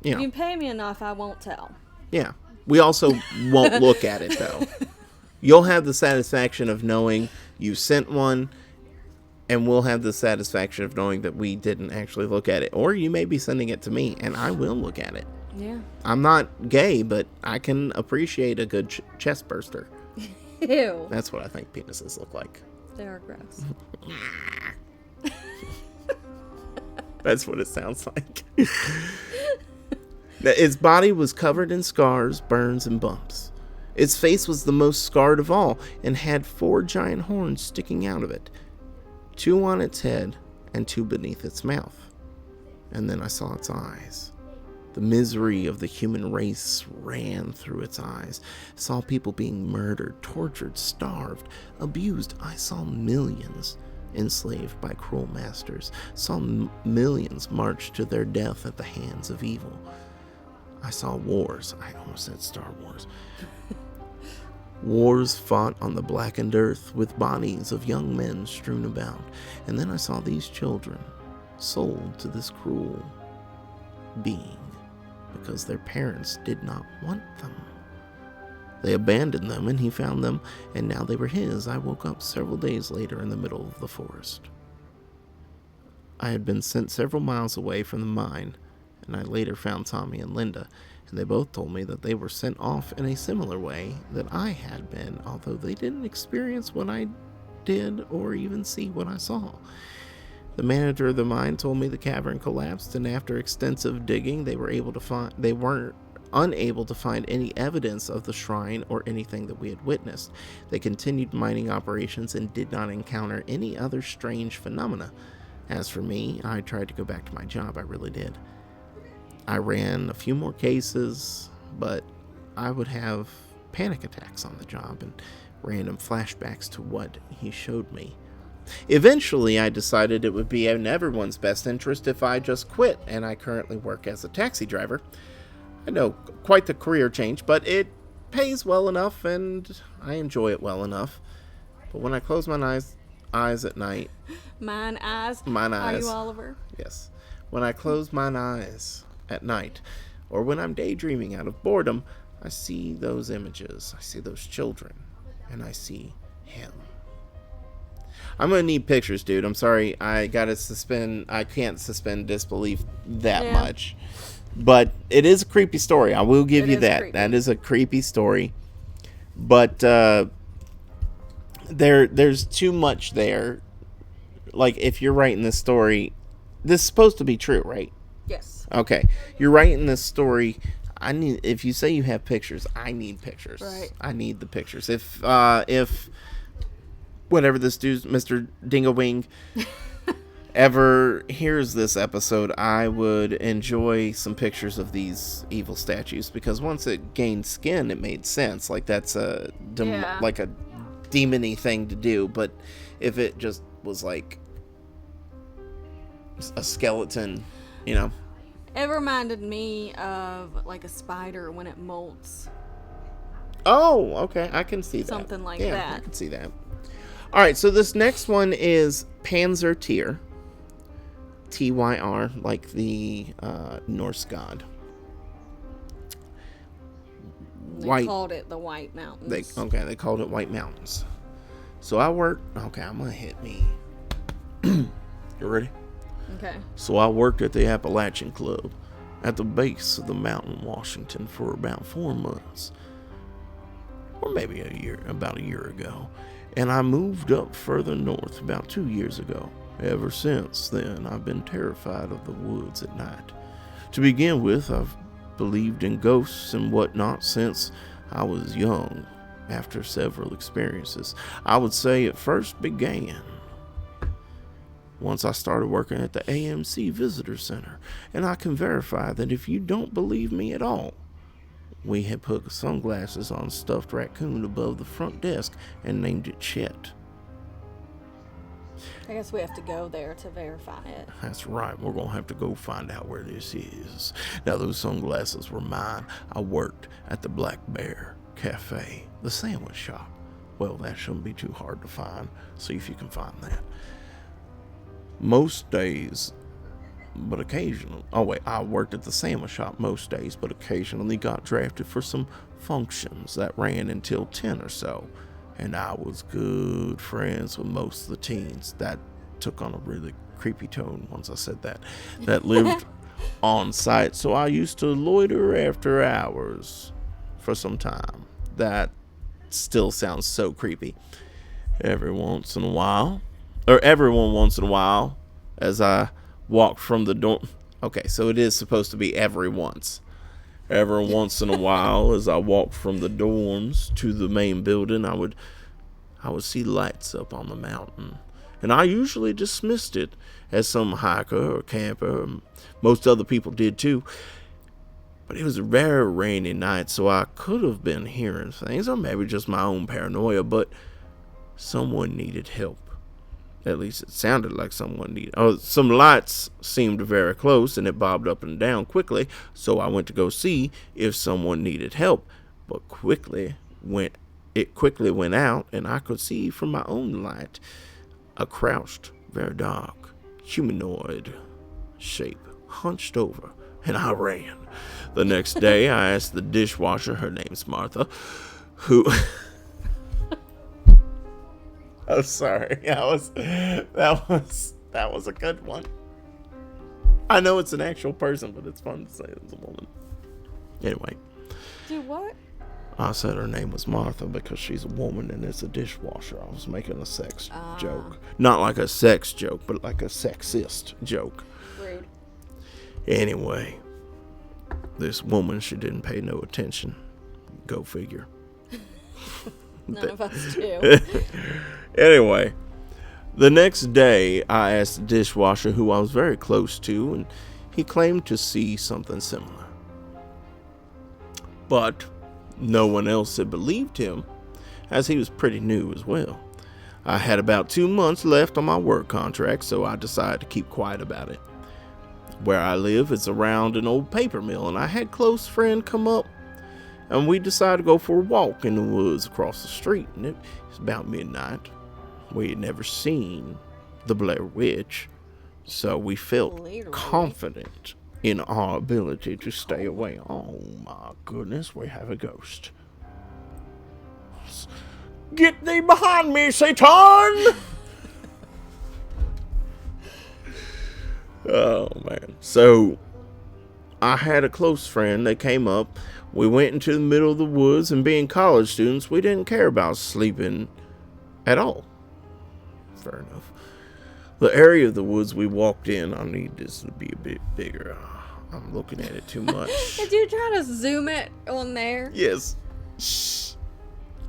[SPEAKER 1] You know.
[SPEAKER 2] If you pay me enough, I won't tell.
[SPEAKER 1] Yeah. We also won't look at it, though. You'll have the satisfaction of knowing you sent one, and we'll have the satisfaction of knowing that we didn't actually look at it. Or you may be sending it to me, and I will look at it.
[SPEAKER 2] Yeah.
[SPEAKER 1] I'm not gay, but I can appreciate a good chest burster.
[SPEAKER 2] Ew.
[SPEAKER 1] That's what I think penises look like.
[SPEAKER 2] They are gross.
[SPEAKER 1] That's what it sounds like. Its body was covered in scars, burns, and bumps. Its face was the most scarred of all and had 4 giant horns sticking out of it, 2 on its head and 2 beneath its mouth. And then I saw its eyes. The misery of the human race ran through its eyes. I saw people being murdered, tortured, starved, abused. I saw millions enslaved by cruel masters. Saw millions march to their death at the hands of evil. I saw wars. I almost said Star Wars. Wars fought on the blackened earth with bodies of young men strewn about. And then I saw these children sold to this cruel being because their parents did not want them. They abandoned them, and he found them, and now they were his. I woke up several days later in the middle of the forest. I had been sent several miles away from the mine, and I later found Tommy and Linda, and they both told me that they were sent off in a similar way that I had been, although they didn't experience what I did or even see what I saw. The manager of the mine told me the cavern collapsed, and after extensive digging, they weren't unable to find any evidence of the shrine or anything that we had witnessed. They continued mining operations and did not encounter any other strange phenomena. As for me, I tried to go back to my job. I really did. I ran a few more cases, but I would have panic attacks on the job and random flashbacks to what he showed me. Eventually, I decided it would be in everyone's best interest if I just quit, and I currently work as a taxi driver. I know, quite the career change, but it pays well enough, and I enjoy it well enough. But when I close my eyes at night...
[SPEAKER 2] Mine eyes?
[SPEAKER 1] Are
[SPEAKER 2] you Oliver?
[SPEAKER 1] Yes. When I close my eyes at night, or when I'm daydreaming out of boredom, I see those images, I see those children, and I see him. I'm going to need pictures, dude. I'm sorry. I can't suspend disbelief that much. But it is a creepy story. I will give you that. Creepy. That is a creepy story. But there's too much there. Like, if you're writing this story, this is supposed to be true, right?
[SPEAKER 2] Yes.
[SPEAKER 1] Okay. You're writing this story. If you say you have pictures, I need pictures.
[SPEAKER 2] Right.
[SPEAKER 1] I need the pictures. If whatever this dude, Mr. Dingawing, ever hears this episode, I would enjoy some pictures of these evil statues, because once it gained skin, it made sense. Like, that's like a demon-y thing to do. But if it just was like a skeleton, you know.
[SPEAKER 2] It reminded me of like a spider when it molts.
[SPEAKER 1] Oh, okay. I can see that.
[SPEAKER 2] Something like that.
[SPEAKER 1] I can see that. All right, so this next one is Panzer Tyr. Tyr, like the Norse god.
[SPEAKER 2] They called it the White Mountains.
[SPEAKER 1] They called it White Mountains. So I worked... Okay, I'm going to hit me. You ready?
[SPEAKER 2] Okay.
[SPEAKER 1] So I worked at the Appalachian Club at the base of the mountain, Washington, for about 4 months. Or maybe about a year ago. And I moved up further north about 2 years ago. Ever since then, I've been terrified of the woods at night. To begin with, I've believed in ghosts and whatnot since I was young. After several experiences, I would say it first began once I started working at the AMC Visitor Center. And I can verify that if you don't believe me at all, we had put sunglasses on a stuffed raccoon above the front desk and named it Chet.
[SPEAKER 2] I guess we have to go there to verify it.
[SPEAKER 1] That's right. We're going to have to go find out where this is. Now, those sunglasses were mine. I worked at the Black Bear Cafe, the sandwich shop. Well, that shouldn't be too hard to find. See if you can find that. Most days, but occasionally. Oh, wait, I worked at the sandwich shop most days, but occasionally got drafted for some functions that ran until 10 or so. And I was good friends with most of the teens. That took on a really creepy tone once I said that. That lived on site. So I used to loiter after hours for some time. That still sounds so creepy. Every once in a while, as I walked from the dorm. Okay, so it is supposed to be every once in a while, as I walked from the dorms to the main building, I would see lights up on the mountain. And I usually dismissed it as some hiker or camper. Most other people did too. But it was a very rainy night, so I could have been hearing things, or maybe just my own paranoia, but someone needed help. At least it sounded like someone needed. Some lights seemed very close, and it bobbed up and down quickly, so I went to go see if someone needed help. But it quickly went out, and I could see from my own light a crouched, very dark, humanoid shape, hunched over, and I ran. The next day, I asked the dishwasher, her name's Martha, who... Oh, sorry. That was a good one. I know it's an actual person, but it's fun to say it's a woman. Anyway.
[SPEAKER 2] Do what?
[SPEAKER 1] I said her name was Martha because she's a woman and it's a dishwasher. I was making a sex joke. Not like a sex joke, but like a sexist joke.
[SPEAKER 2] Rude.
[SPEAKER 1] Anyway, this woman, she didn't pay no attention. Go figure.
[SPEAKER 2] None of us do.
[SPEAKER 1] Anyway, the next day, I asked the dishwasher who I was very close to, and he claimed to see something similar. But no one else had believed him, as he was pretty new as well. I had about 2 months left on my work contract, so I decided to keep quiet about it. Where I live is around an old paper mill, and I had a close friend come up, and we decided to go for a walk in the woods across the street, and it was about midnight. We had never seen the Blair Witch, so we felt confident in our ability to stay away. Oh my goodness, we have a ghost. Get thee behind me, Satan! Oh man. So I had a close friend that came up. We went into the middle of the woods, and being college students, we didn't care about sleeping at all. Fair enough. The area of the woods we walked in, I need this to be a bit bigger. I'm looking at it too much.
[SPEAKER 2] Did you try to zoom it on there?
[SPEAKER 1] Yes. Shh.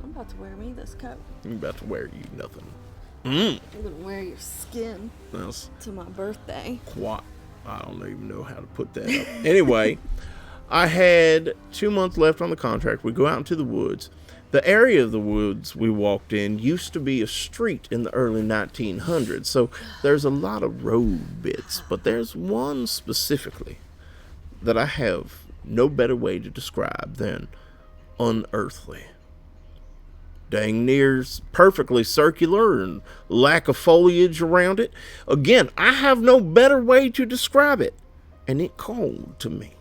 [SPEAKER 2] I'm about to wear me this coat.
[SPEAKER 1] I'm about to wear you nothing.
[SPEAKER 2] I'm going to wear your skin
[SPEAKER 1] That's
[SPEAKER 2] to my birthday.
[SPEAKER 1] I don't even know how to put that up. Anyway, I had 2 months left on the contract. We go out into the woods. The area of the woods we walked in used to be a street in the early 1900s, so there's a lot of road bits, but there's one specifically that I have no better way to describe than unearthly. Dang near perfectly circular and lack of foliage around it. Again, I have no better way to describe it, and it called to me.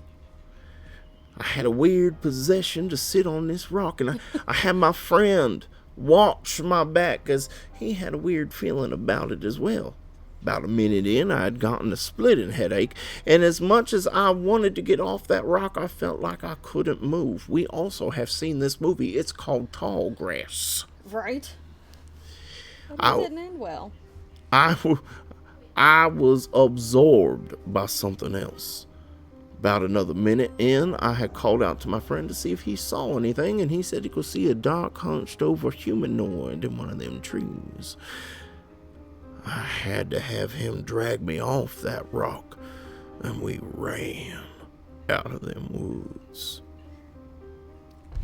[SPEAKER 1] I had a weird possession to sit on this rock, and I had my friend watch my back because he had a weird feeling about it as well. About a minute in, I had gotten a splitting headache, and as much as I wanted to get off that rock, I felt like I couldn't move. We also have seen this movie. It's called Tall Grass.
[SPEAKER 2] Right. Well, it didn't end well.
[SPEAKER 1] I was absorbed by something else. About another minute in, I had called out to my friend to see if he saw anything, and he said he could see a dark, hunched-over humanoid in one of them trees. I had to have him drag me off that rock, and we ran out of them woods.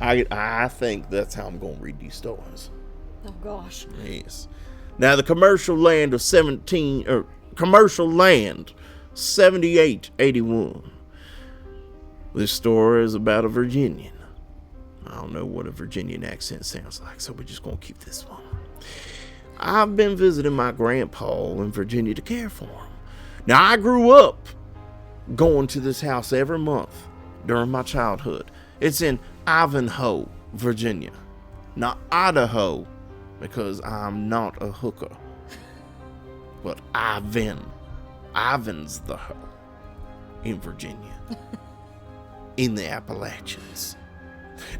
[SPEAKER 1] I think that's how I'm going to read these stories.
[SPEAKER 2] Oh, gosh.
[SPEAKER 1] Yes. Now, the commercial land 7881. This story is about a Virginian. I don't know what a Virginian accent sounds like, so we're just going to keep this one. I've been visiting my grandpa in Virginia to care for him. Now, I grew up going to this house every month during my childhood. It's in Ivanhoe, Virginia, not Idaho, because I'm not a hooker, but Ivan's the hoe in Virginia, in the Appalachians.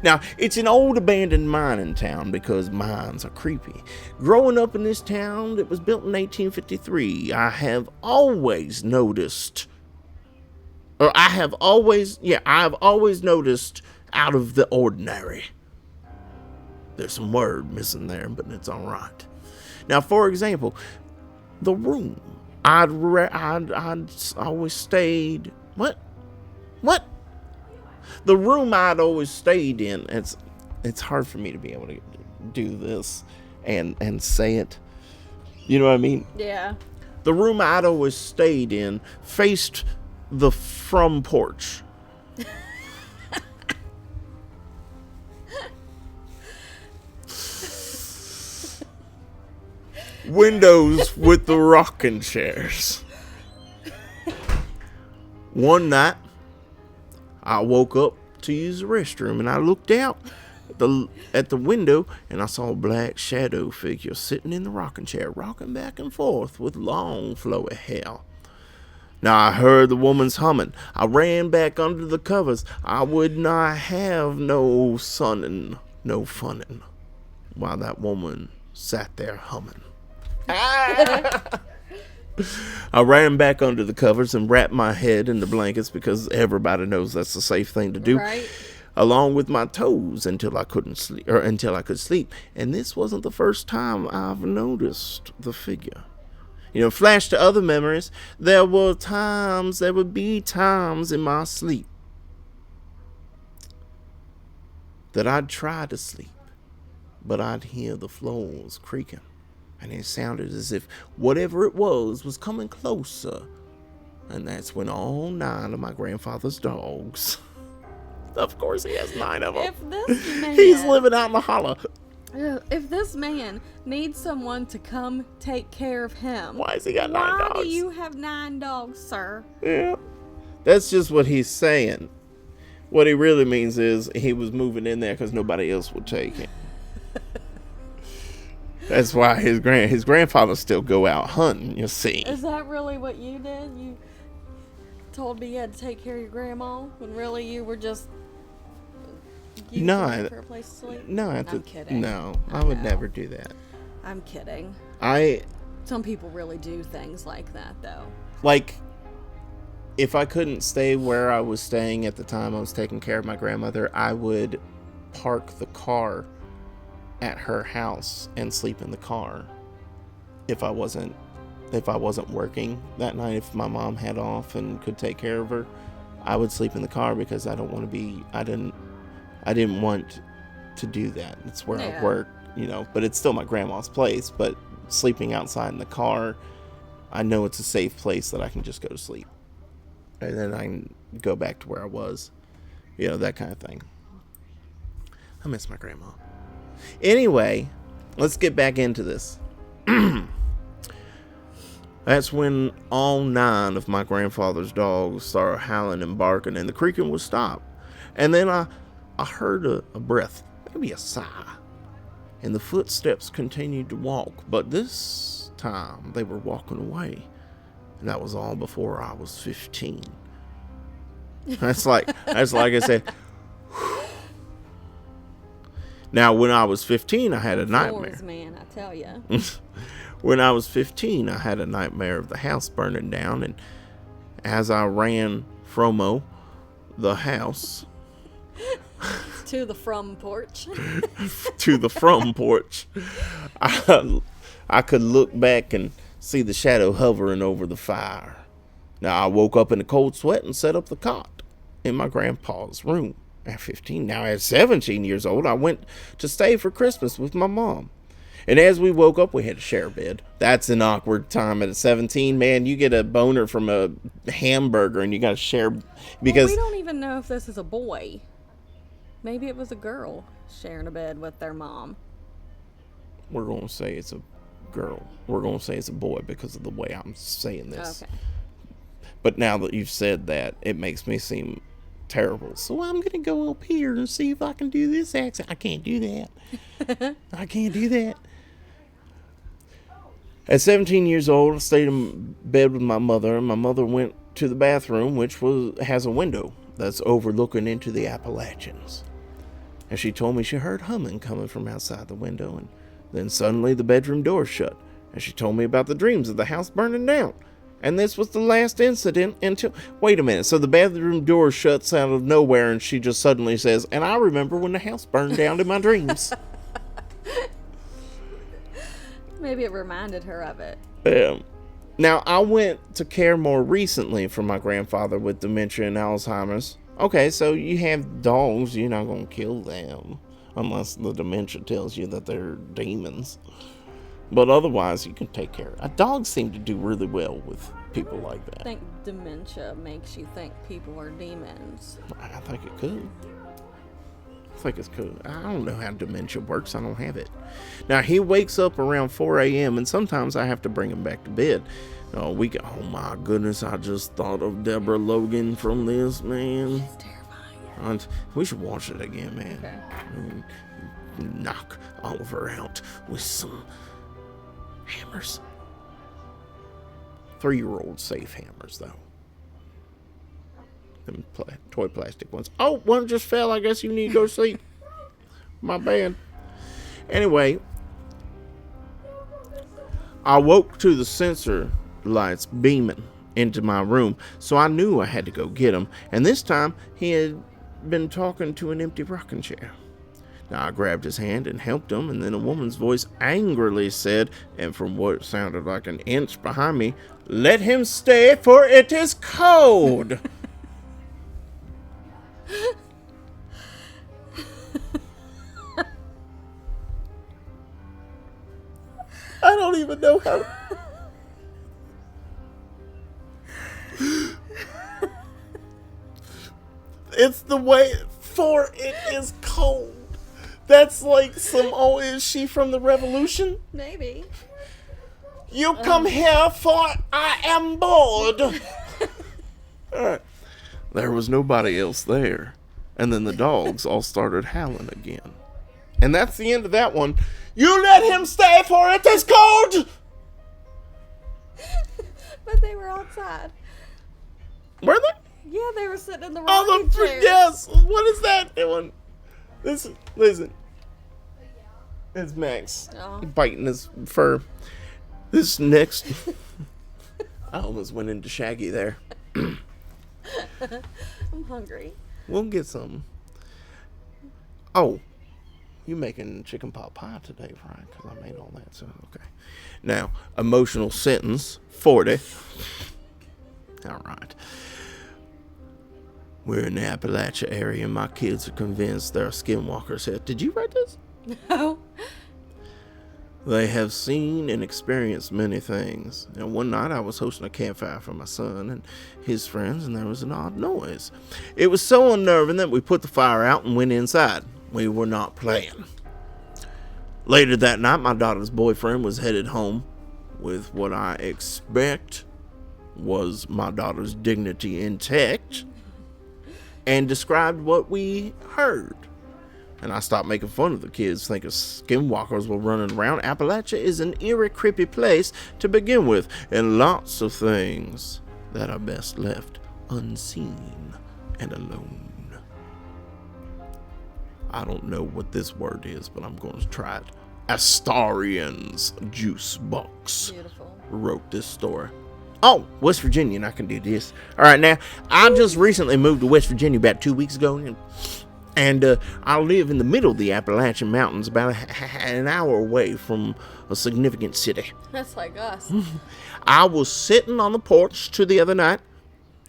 [SPEAKER 1] Now, it's an old abandoned mining town because mines are creepy. Growing up in this town, it was built in 1853. I have always noticed out of the ordinary. There's some word missing there, but it's all right. Now, for example, the room I'd always stayed. What? The room I'd always stayed in. It's hard for me to be able to do this and say it. You know what I mean?
[SPEAKER 2] Yeah.
[SPEAKER 1] The room I'd always stayed in faced the from porch. Windows with the rocking chairs. One night, I woke up to use the restroom and I looked out at the window and I saw a black shadow figure sitting in the rocking chair, rocking back and forth with long flowy hair. Now I heard the woman's humming. I ran back under the covers. I would not have no sunning, no funning, while that woman sat there humming. I ran back under the covers and wrapped my head in the blankets because everybody knows that's the safe thing to do.
[SPEAKER 2] Right.
[SPEAKER 1] Along with my toes until I could sleep. And this wasn't the first time I've noticed the figure. You know, flash to other memories. There would be times in my sleep that I'd try to sleep, but I'd hear the floors creaking. And it sounded as if whatever it was coming closer. And that's when all 9 of my grandfather's dogs, of course he has 9 of them.
[SPEAKER 2] If this man,
[SPEAKER 1] He's living out in the holler.
[SPEAKER 2] If this man needs someone to come take care of him,
[SPEAKER 1] Why has he got 9 dogs?
[SPEAKER 2] Why do you have 9 dogs, sir?
[SPEAKER 1] Yeah. That's just what he's saying. What he really means is he was moving in there because nobody else would take him. That's why his grandfather still go out hunting, you see.
[SPEAKER 2] Is that really what you did? You told me you had to take care of your grandma when really you were just using her for a place to sleep?
[SPEAKER 1] No,
[SPEAKER 2] I'm kidding.
[SPEAKER 1] No, I would never do that.
[SPEAKER 2] I'm kidding.
[SPEAKER 1] I
[SPEAKER 2] Some people really do things like that, though.
[SPEAKER 1] Like, if I couldn't stay where I was staying at the time I was taking care of my grandmother, I would park the car at her house and sleep in the car. If I wasn't working that night, if my mom had off and could take care of her, I would sleep in the car because I didn't want to do that. It's where I work, you know, but it's still my grandma's place. But sleeping outside in the car, I know it's a safe place that I can just go to sleep. And then I can go back to where I was. You know, that kind of thing. I miss my grandma. Anyway, let's get back into this. That's when all 9 of my grandfather's dogs started howling and barking, and the creaking would stop. And then I heard a breath, maybe a sigh, and the footsteps continued to walk. But this time, they were walking away. And that was all before I was 15. That's like I said. Now, when I was 15, I had a nightmare.
[SPEAKER 2] Floors, man, I tell you.
[SPEAKER 1] When I was 15, I had a nightmare of the house burning down, and as I ran from the house
[SPEAKER 2] to the from porch,
[SPEAKER 1] I could look back and see the shadow hovering over the fire. Now, I woke up in a cold sweat and set up the cot in my grandpa's room. At 15, now at 17 years old, I went to stay for Christmas with my mom. And as we woke up, we had to share a bed. That's an awkward time at 17, man. You get a boner from a hamburger and you got to share because
[SPEAKER 2] we don't even know if this is a boy. Maybe it was a girl sharing a bed with their mom.
[SPEAKER 1] We're going to say it's a girl. We're going to say it's a boy because of the way I'm saying this.
[SPEAKER 2] Okay.
[SPEAKER 1] But now that you've said that, it makes me seem terrible. So I'm going to go up here and see if I can do this accent. I can't do that. I can't do that. At 17 years old, I stayed in bed with my mother, and my mother went to the bathroom, which has a window that's overlooking into the Appalachians. And she told me she heard humming coming from outside the window, and then suddenly the bedroom door shut. And she told me about the dreams of the house burning down. And this was the last incident until... Wait a minute, so the bedroom door shuts out of nowhere, and she just suddenly says, and I remember when the house burned down in my dreams.
[SPEAKER 2] Maybe it reminded her of it.
[SPEAKER 1] Now, I went to care more recently for my grandfather with dementia and Alzheimer's. Okay, so you have dogs, you're not going to kill them. Unless the dementia tells you that they're demons. But otherwise, you can take care of it. Dogs seem to do really well with people like that.
[SPEAKER 2] I think dementia makes you think people are demons.
[SPEAKER 1] I think it could. I think it's cool. I don't know how dementia works. I don't have it. Now, he wakes up around 4 a.m. and sometimes I have to bring him back to bed. Oh my goodness, I just thought of Deborah Logan from this, man.
[SPEAKER 2] It's terrifying.
[SPEAKER 1] We should watch it again, man.
[SPEAKER 2] Okay.
[SPEAKER 1] Knock Oliver out with some hammers. 3-year-old safe hammers, though. Them toy plastic ones. Oh, one just fell. I guess you need to go to sleep. My bad. Anyway, I woke to the sensor lights beaming into my room, so I knew I had to go get him. And this time, he had been talking to an empty rocking chair. Now, I grabbed his hand and helped him, and then a woman's voice angrily said, and from what sounded like an inch behind me, "Let him stay, for it is cold." I don't even know how. It's the way, for it is cold. That's like some, is she from the Revolution?
[SPEAKER 2] Maybe.
[SPEAKER 1] You come here, for I am bored. Alright. There was nobody else there. And then the dogs all started howling again. And that's the end of that one. You let him stay, for it is cold!
[SPEAKER 2] But they were outside.
[SPEAKER 1] Were they?
[SPEAKER 2] Yeah, they were sitting in the rocking chairs.
[SPEAKER 1] Yes. What is that doing? Listen. It's Max biting his fur. This next... I almost went into Shaggy there.
[SPEAKER 2] I'm hungry.
[SPEAKER 1] We'll get some. Oh, you making chicken pot pie today, right? Because I made all that, so okay. Now, emotional sentence 40. All right. We're in the Appalachia area, and my kids are convinced they're skinwalkers here. Did you write this?
[SPEAKER 2] No.
[SPEAKER 1] They have seen and experienced many things. And one night I was hosting a campfire for my son and his friends, and there was an odd noise. It was so unnerving that we put the fire out and went inside. We were not playing. Later that night, my daughter's boyfriend was headed home with what I expect was my daughter's dignity intact and described what we heard. And I stopped making fun of the kids, thinking skinwalkers were running around. Appalachia is an eerie, creepy place to begin with, and lots of things that are best left unseen and alone. I don't know what this word is, but I'm going to try it. Astarian's Juice Box
[SPEAKER 2] Beautiful.
[SPEAKER 1] wrote this story. Oh, West Virginia, and I can do this. All right, now, I just recently moved to West Virginia about 2 weeks ago, and I live in the middle of the Appalachian Mountains, about an hour away from a significant city.
[SPEAKER 2] That's like us.
[SPEAKER 1] I was sitting on the porch the other night.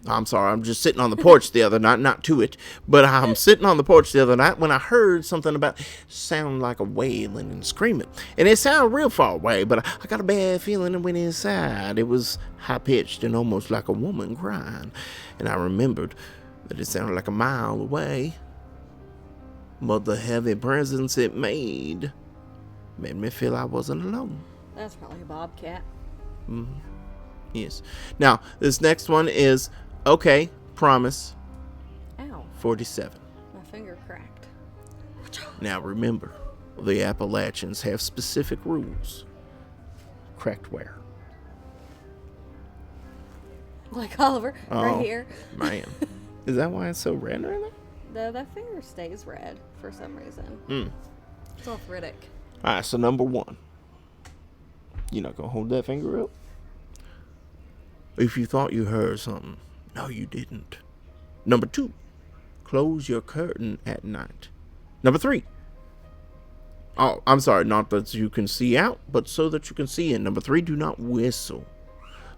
[SPEAKER 1] I'm sorry, I'm just sitting on the porch the other night, not to it. But I'm sitting on the porch the other night when I heard something about sound like a wailing and screaming. And it sounded real far away, but I got a bad feeling and went inside. It was high-pitched and almost like a woman crying. And I remembered that it sounded like a mile away. but the heavy presence it made me feel I wasn't alone.
[SPEAKER 2] That's probably a bobcat.
[SPEAKER 1] Yes. Now, this next one is, okay, promise,
[SPEAKER 2] Ow.
[SPEAKER 1] 47.
[SPEAKER 2] My finger cracked.
[SPEAKER 1] Now, remember, the Appalachians have specific rules. Cracked where?
[SPEAKER 2] Like Oliver, right here.
[SPEAKER 1] Man. Is that why it's so red right now?
[SPEAKER 2] That finger stays red for some reason. It's arthritic.
[SPEAKER 1] All right, so number 1. You're not going to hold that finger up? If you thought you heard something, no, you didn't. Number 2, close your curtain at night. Number 3, oh, I'm sorry, not that you can see out, but so that you can see in. Number 3, do not whistle.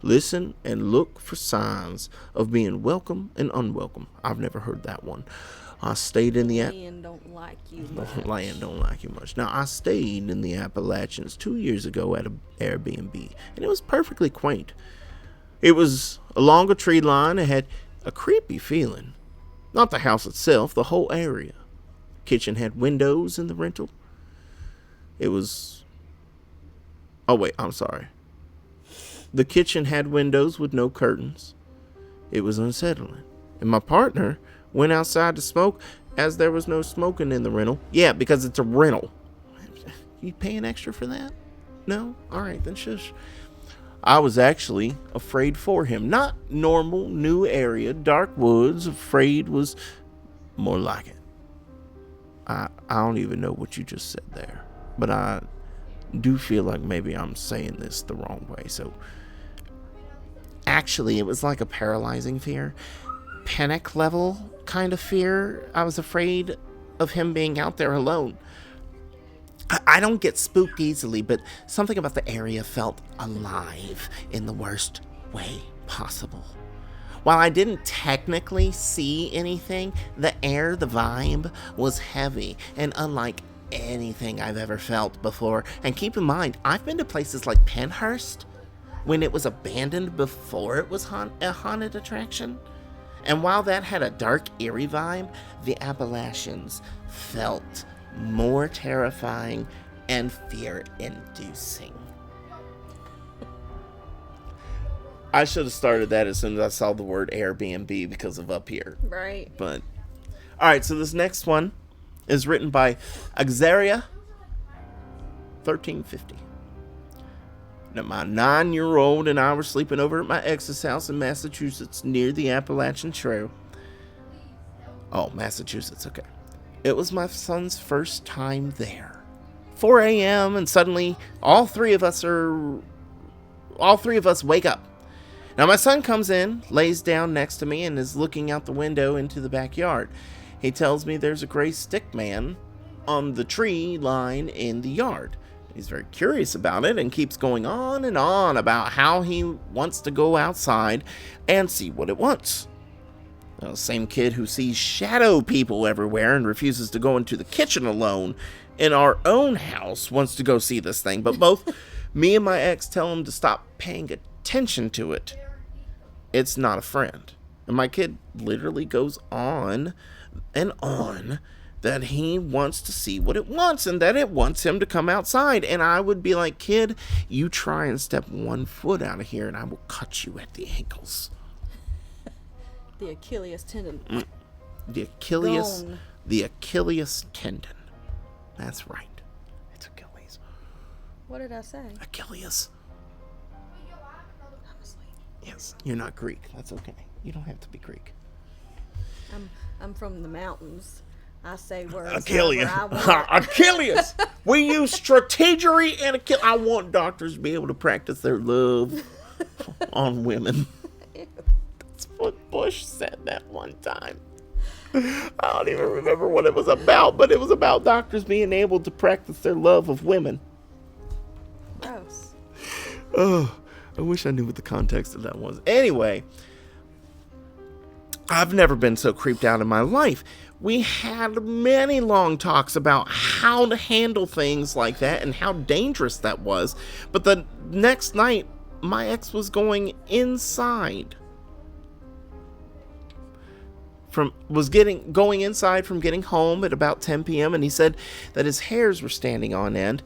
[SPEAKER 1] Listen and look for signs of being welcome and unwelcome. I've never heard that one. I stayed in the
[SPEAKER 2] Land don't like you much.
[SPEAKER 1] Land don't like you much. Now, I stayed in the Appalachians 2 years ago at an Airbnb, and it was perfectly quaint. It was along a tree line. It had a creepy feeling. Not the house itself, the whole area. Kitchen had windows in the rental. It was... Oh, wait, I'm sorry. The kitchen had windows with no curtains. It was unsettling. And my partner went outside to smoke as there was no smoking in the rental. Yeah, because it's a rental. You paying extra for that? No? All right, then shush. I was actually afraid for him. Not normal, new area, dark woods. Afraid was more like it. I don't even know what you just said there. But I do feel like maybe I'm saying this the wrong way. So, actually, it was like a paralyzing fear. Panic level kind of fear. I was afraid of him being out there alone. I don't get spooked easily, but something about the area felt alive in the worst way possible. While I didn't technically see anything, the air, the vibe, was heavy and unlike anything I've ever felt before. And keep in mind, I've been to places like Penhurst when it was abandoned before it was a haunted attraction. And while that had a dark, eerie vibe, the Appalachians felt more terrifying and fear-inducing. I should have started that as soon as I saw the word Airbnb because of up here.
[SPEAKER 2] Right.
[SPEAKER 1] But, alright, so this next one is written by Axaria 1350. Now, my 9-year-old and I were sleeping over at my ex's house in Massachusetts near the Appalachian Trail. Oh, Massachusetts, okay. It was my son's first time there. 4 a.m. and suddenly all three of us wake up. Now my son comes in, lays down next to me, and is looking out the window into the backyard. He tells me there's a gray stick man on the tree line in the yard. He's very curious about it and keeps going on and on about how he wants to go outside and see what it wants. The same kid who sees shadow people everywhere and refuses to go into the kitchen alone in our own house wants to go see this thing. But both me and my ex tell him to stop paying attention to it. It's not a friend. And my kid literally goes on and on that he wants to see what it wants and that it wants him to come outside. And I would be like, kid, you try and step 1 foot out of here and I will cut you at the ankles.
[SPEAKER 2] The Achilles tendon.
[SPEAKER 1] The Achilles.
[SPEAKER 2] Gone.
[SPEAKER 1] The Achilles tendon. That's right. It's Achilles.
[SPEAKER 2] What did I say?
[SPEAKER 1] Achilles.
[SPEAKER 2] Honestly.
[SPEAKER 1] Yes. You're not Greek. That's okay. You don't have to be Greek.
[SPEAKER 2] I'm from the mountains. I say words.
[SPEAKER 1] Achilles.
[SPEAKER 2] however I want.
[SPEAKER 1] Achilles. We use strategery and Achilles. I want doctors to be able to practice their love on women. That's what Bush said that one time. I don't even remember what it was about, but it was about doctors being able to practice their love of women.
[SPEAKER 2] Gross.
[SPEAKER 1] Oh, I wish I knew what the context of that was. Anyway, I've never been so creeped out in my life. We had many long talks about how to handle things like that and how dangerous that was. But the next night, my ex was going inside going inside from getting home at about 10 p.m. and he said that his hairs were standing on end.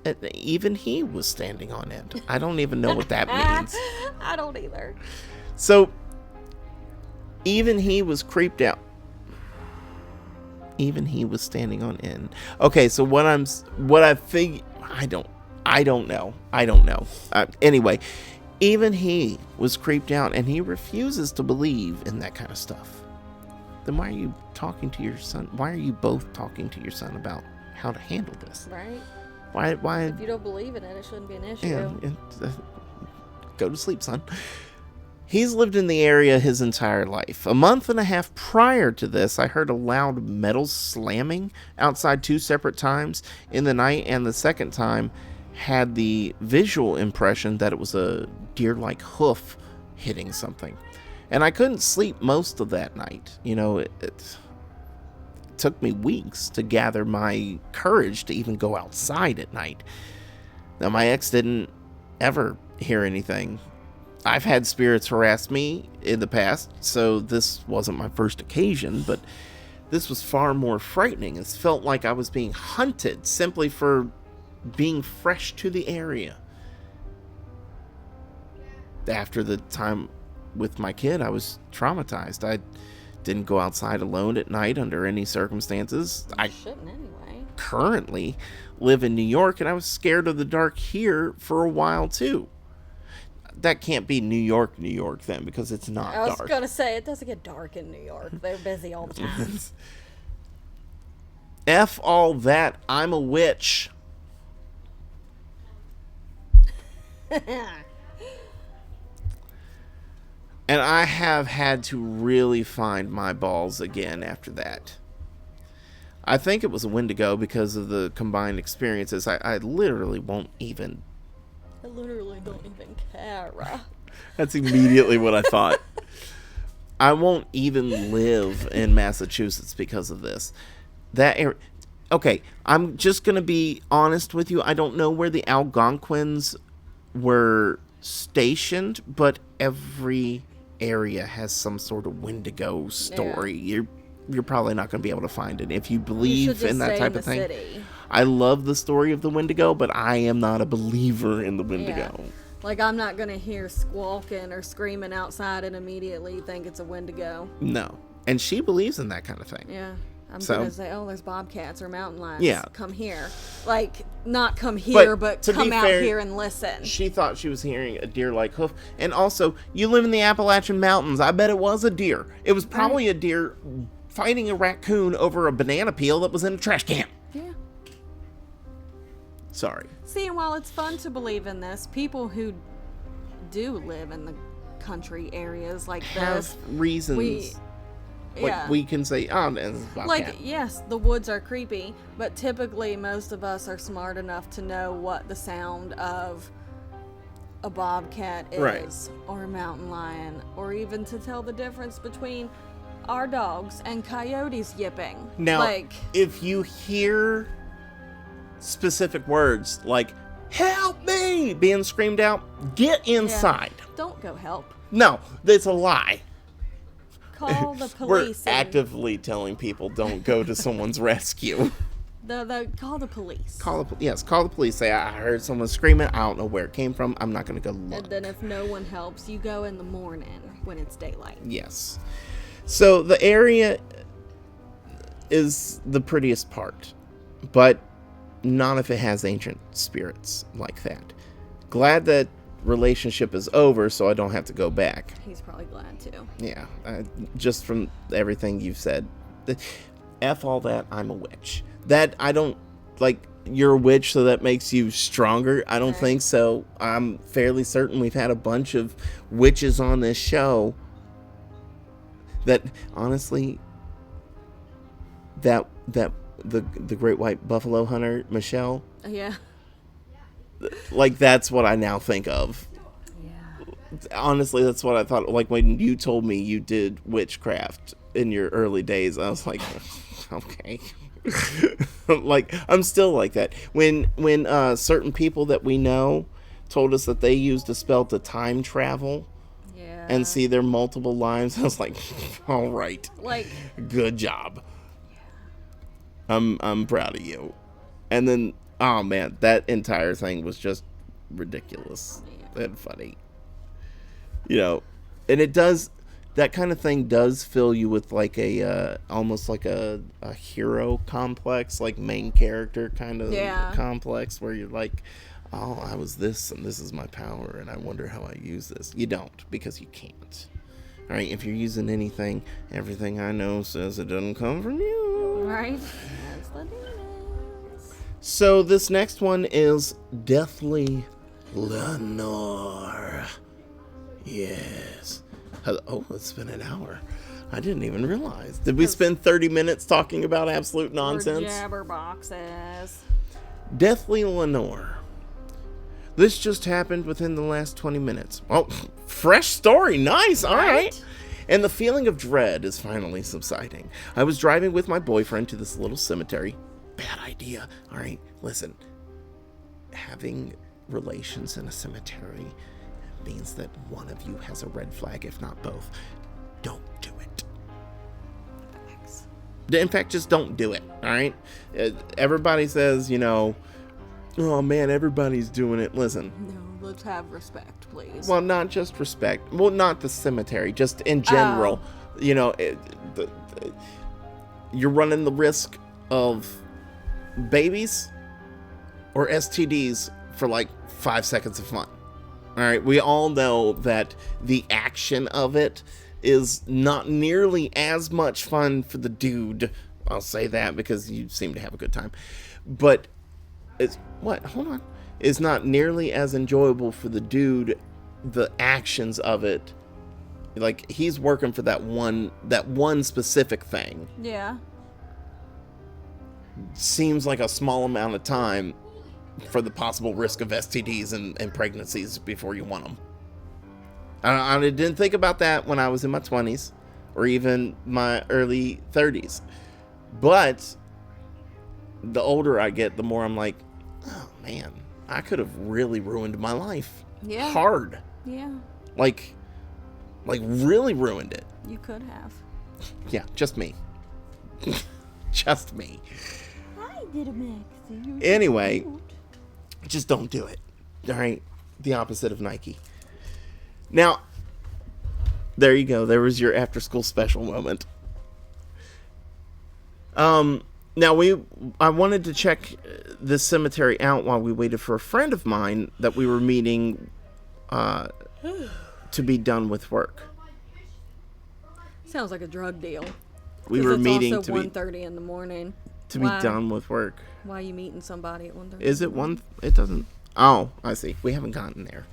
[SPEAKER 1] And even he was standing on end. I don't even know what that means.
[SPEAKER 2] I don't either.
[SPEAKER 1] So even he was creeped out. Even he was standing on end. Okay, so I don't know. Anyway, even he was creeped out, and he refuses to believe in that kind of stuff. Then why are you talking to your son? Why are you both talking to your son about how to handle this?
[SPEAKER 2] Right.
[SPEAKER 1] Why?
[SPEAKER 2] If you don't believe in it, it shouldn't be an issue.
[SPEAKER 1] Yeah, go to sleep, son. He's lived in the area his entire life. A month and a half prior to this, I heard a loud metal slamming outside 2 separate times in the night, and the second time had the visual impression that it was a deer-like hoof hitting something. And I couldn't sleep most of that night. It took me weeks to gather my courage to even go outside at night. Now, my ex didn't ever hear anything. I've had spirits harass me in the past, so this wasn't my first occasion, but this was far more frightening. It felt like I was being hunted simply for being fresh to the area. After the time with my kid, I was traumatized. I didn't go outside alone at night under any circumstances.
[SPEAKER 2] I shouldn't anyway.
[SPEAKER 1] Currently live in New York, and I was scared of the dark here for a while too. That can't be New York then, because it's not dark.
[SPEAKER 2] I was gonna say, it doesn't get dark in New York. They're busy all the time.
[SPEAKER 1] F all that, I'm a witch. And I have had to really find my balls again after that. I think it was a Wendigo because of the combined experiences. I literally won't even...
[SPEAKER 2] I literally don't even care.
[SPEAKER 1] That's immediately what I thought. I won't even live in Massachusetts because of this. Okay, I'm just going to be honest with you. I don't know where the Algonquins were stationed, but every area has some sort of Wendigo story. Yeah. You're probably not going to be able to find it if you believe in that type of thing.
[SPEAKER 2] City.
[SPEAKER 1] I love the story of the Wendigo, but I am not a believer in the Wendigo.
[SPEAKER 2] Yeah. Like, I'm not going to hear squawking or screaming outside and immediately think it's a Wendigo.
[SPEAKER 1] No. And she believes in that kind of thing.
[SPEAKER 2] Yeah. I'm going to say, there's bobcats or mountain lions.
[SPEAKER 1] Yeah.
[SPEAKER 2] Come here. Like, not come here, but come out here and listen.
[SPEAKER 1] She thought she was hearing a deer-like hoof. And also, you live in the Appalachian Mountains. I bet it was a deer. It was probably a deer fighting a raccoon over a banana peel that was in a trash can.
[SPEAKER 2] Yeah.
[SPEAKER 1] Sorry.
[SPEAKER 2] See, and while it's fun to believe in this, people who do live in the country areas like this...
[SPEAKER 1] have reasons... we can say, this is bobcat.
[SPEAKER 2] Like, yes, the woods are creepy, but typically most of us are smart enough to know what the sound of a bobcat is,
[SPEAKER 1] right,
[SPEAKER 2] or a mountain lion, or even to tell the difference between our dogs and coyotes yipping.
[SPEAKER 1] Now, if you hear specific words like, help me, being screamed out, get inside.
[SPEAKER 2] Yeah. Don't go help.
[SPEAKER 1] No, it's a lie.
[SPEAKER 2] Call the police.
[SPEAKER 1] We're actively telling people don't go to someone's rescue.
[SPEAKER 2] Call the police.
[SPEAKER 1] Call the police. Say, I heard someone screaming. I don't know where it came from. I'm not going to go look.
[SPEAKER 2] And then if no one helps, you go in the morning when it's daylight.
[SPEAKER 1] Yes. So the area is the prettiest part, but not if it has ancient spirits like that. Glad that relationship is over, so I don't have to go back.
[SPEAKER 2] He's probably glad too.
[SPEAKER 1] Yeah, just from everything you've said. F all that, I'm a witch. That I don't, like, you're a witch, so that makes you stronger. I don't think so. I'm fairly certain we've had a bunch of witches on this show that, honestly, the great white buffalo hunter, Michelle.
[SPEAKER 2] Yeah.
[SPEAKER 1] Like, that's what I now think of.
[SPEAKER 2] Yeah.
[SPEAKER 1] Honestly, that's what I thought. Like, when you told me you did witchcraft in your early days, I was like, okay. Like, I'm still like that. When certain people that we know told us that they used a spell to time travel, and see their multiple lives. I was like, all right,
[SPEAKER 2] Like,
[SPEAKER 1] good job. I'm proud of you. And then, oh man, that entire thing was just ridiculous and funny. You know, and it does, that kind of thing does fill you with like a, almost like a hero complex, like main character kind of complex, where you're like, oh, I was this and this is my power and I wonder how I use this. You don't, because you can't. All right, if you're using anything, everything I know says it doesn't come from you.
[SPEAKER 2] right? That's the demons.
[SPEAKER 1] So this next one is Deathly Lenore. Yes. Oh, it's been an hour. I didn't even realize. Did we spend 30 minutes talking about absolute nonsense?
[SPEAKER 2] Jabber boxes.
[SPEAKER 1] Deathly Lenore. This just happened within the last 20 minutes. Oh, fresh story. Nice. All right. And the feeling of dread is finally subsiding. I was driving with my boyfriend to this little cemetery. Bad idea. All right, listen. Having relations in a cemetery means that one of you has a red flag, if not both. Don't do it.
[SPEAKER 2] Thanks.
[SPEAKER 1] In fact, just don't do it, all right? Everybody says, you know, oh man, everybody's doing it. Listen.
[SPEAKER 2] No, let's have respect, please.
[SPEAKER 1] Well, not just respect. Well, not the cemetery, just in general. You know, you're running the risk of babies or STDs for like 5 seconds of fun. All right, we all know that the action of it is not nearly as much fun for the dude. I'll say that because you seem to have a good time. But it's what? Hold on. It's not nearly as enjoyable for the dude, the actions of it. Like, he's working for that one specific thing.
[SPEAKER 2] Yeah.
[SPEAKER 1] Seems like a small amount of time for the possible risk of STDs and pregnancies before you want them. I didn't think about that when I was in my 20s or even my early 30s. But the older I get, the more I'm like, oh man, I could have really ruined my life.
[SPEAKER 2] Yeah.
[SPEAKER 1] Hard.
[SPEAKER 2] Yeah.
[SPEAKER 1] Like really ruined it.
[SPEAKER 2] You could have.
[SPEAKER 1] Yeah, just me. Just me.
[SPEAKER 2] I did a maxi.
[SPEAKER 1] Anyway, just don't do it. All right? The opposite of Nike. Now, there you go. There was your after school special moment. Now I wanted to check this cemetery out while we waited for a friend of mine that we were meeting to be done with work.
[SPEAKER 2] Sounds like a drug deal.
[SPEAKER 1] We were meeting
[SPEAKER 2] also
[SPEAKER 1] to be
[SPEAKER 2] 1:30 in the morning.
[SPEAKER 1] to be done with work.
[SPEAKER 2] Why are you meeting somebody at 1:30?
[SPEAKER 1] Is it one? It doesn't. Oh, I see. We haven't gotten there.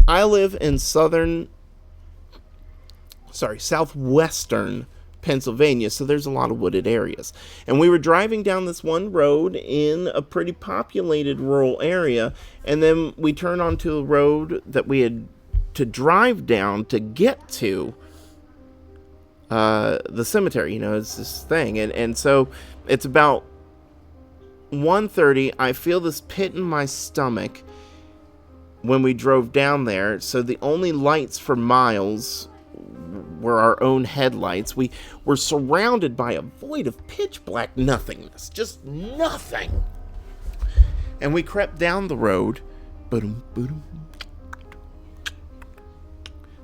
[SPEAKER 1] I live in southwestern Pennsylvania, so there's a lot of wooded areas. And we were driving down this one road in a pretty populated rural area, and then we turned onto a road that we had to drive down to get to the cemetery. You know, it's this thing. And so it's about 1:30. I feel this pit in my stomach when we drove down there. So the only lights for miles were our own headlights. We were surrounded by a void of pitch black nothingness. Just nothing. And we crept down the road. Boom, boom.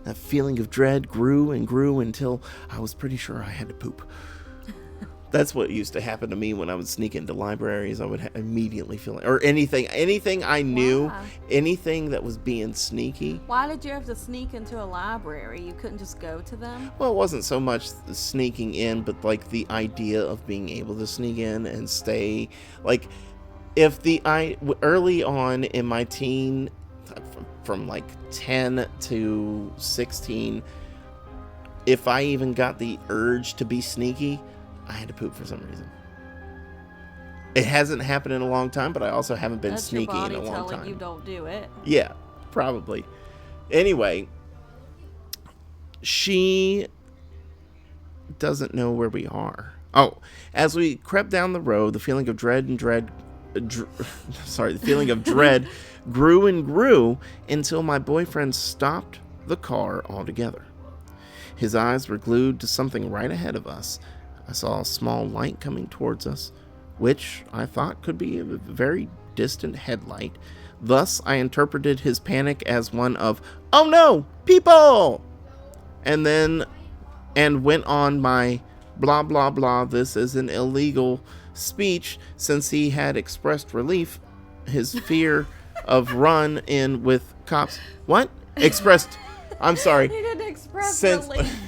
[SPEAKER 1] That feeling of dread grew and grew until I was pretty sure I had to poop. That's what used to happen to me when I would sneak into libraries. I would immediately feel like, or anything I knew, anything that was being sneaky.
[SPEAKER 2] Why did you have to sneak into a library? You couldn't just go to them?
[SPEAKER 1] Well, it wasn't so much the sneaking in, but like the idea of being able to sneak in and stay. Like, early on in my teen, from like 10 to 16, if I even got the urge to be sneaky, I had to poop for some reason. It hasn't happened in a long time, but I also haven't been sneaky in a long time. That's your body telling
[SPEAKER 2] you don't do it.
[SPEAKER 1] Yeah, probably. Anyway, she doesn't know where we are. Oh, as we crept down the road, the feeling of dread the feeling of dread grew and grew until my boyfriend stopped the car altogether. His eyes were glued to something right ahead of us. I saw a small light coming towards us, which I thought could be a very distant headlight. Thus, I interpreted his panic as one of, "Oh no, people!" And went on my blah blah blah, this is an illegal speech, since he had expressed relief, his fear of run in with cops. What? Expressed, I'm sorry.
[SPEAKER 2] He didn't express
[SPEAKER 1] Since,
[SPEAKER 2] relief.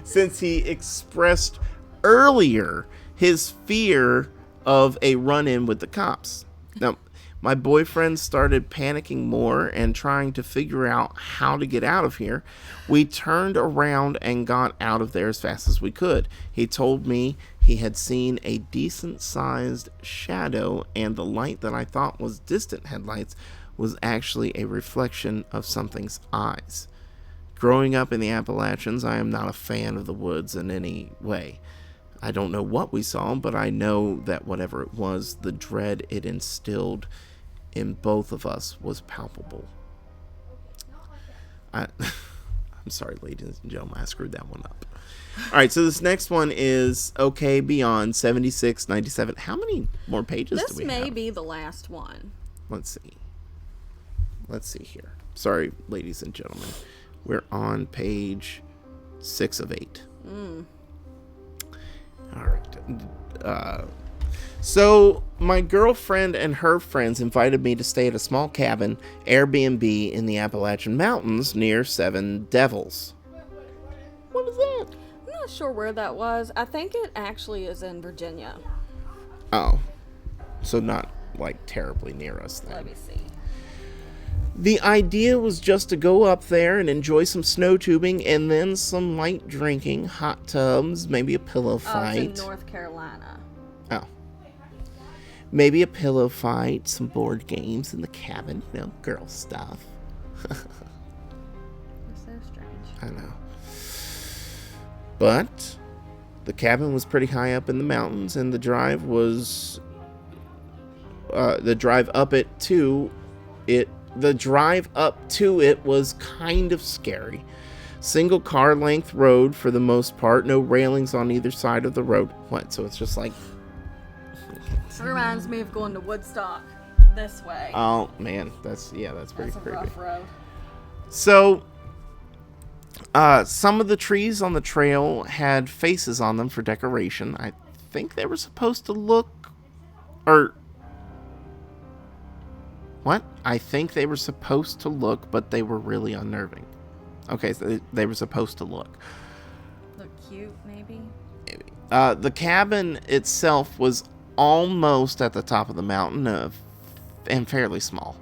[SPEAKER 1] since he expressed earlier his fear of a run-in with the cops. Now, my boyfriend started panicking more and trying to figure out how to get out of here. We turned around and got out of there as fast as we could. He told me he had seen a decent-sized shadow, and the light that I thought was distant headlights was actually a reflection of something's eyes. Growing up in the Appalachians, I am not a fan of the woods in any way. I don't know what we saw, but I know that whatever it was, the dread it instilled in both of us was palpable. I'm sorry, ladies and gentlemen, I screwed that one up. All right, so this next one is Okay Beyond 7697. How many more pages do we have?
[SPEAKER 2] This may be the last one.
[SPEAKER 1] Let's see here. Sorry, ladies and gentlemen. We're on page 6 of 8. All right. So my girlfriend and her friends invited me to stay at a small cabin, Airbnb, in the Appalachian Mountains near Seven Devils. What is that?
[SPEAKER 2] I'm not sure where that was. I think it actually is in Virginia.
[SPEAKER 1] Oh. So not, like, terribly near us then.
[SPEAKER 2] Let me see.
[SPEAKER 1] The idea was just to go up there and enjoy some snow tubing and then some light drinking, hot tubs, maybe a pillow fight.
[SPEAKER 2] Oh, it's in North Carolina.
[SPEAKER 1] Oh. Maybe a pillow fight, some board games in the cabin, girl stuff.
[SPEAKER 2] It's so strange.
[SPEAKER 1] I know. But the cabin was pretty high up in the mountains, and the drive up to it was kind of scary. Single car length road for the most part, no railings on either side of the road. What? So it's just like...
[SPEAKER 2] It reminds me of going to Woodstock this way.
[SPEAKER 1] Oh man, that's pretty
[SPEAKER 2] That's a
[SPEAKER 1] creepy.
[SPEAKER 2] rough road.
[SPEAKER 1] So, some of the trees on the trail had faces on them for decoration. I think they were supposed to look, I think they were supposed to look, but they were really unnerving. Okay, so they were supposed to look.
[SPEAKER 2] Look cute, maybe?
[SPEAKER 1] The cabin itself was almost at the top of the mountain and fairly small.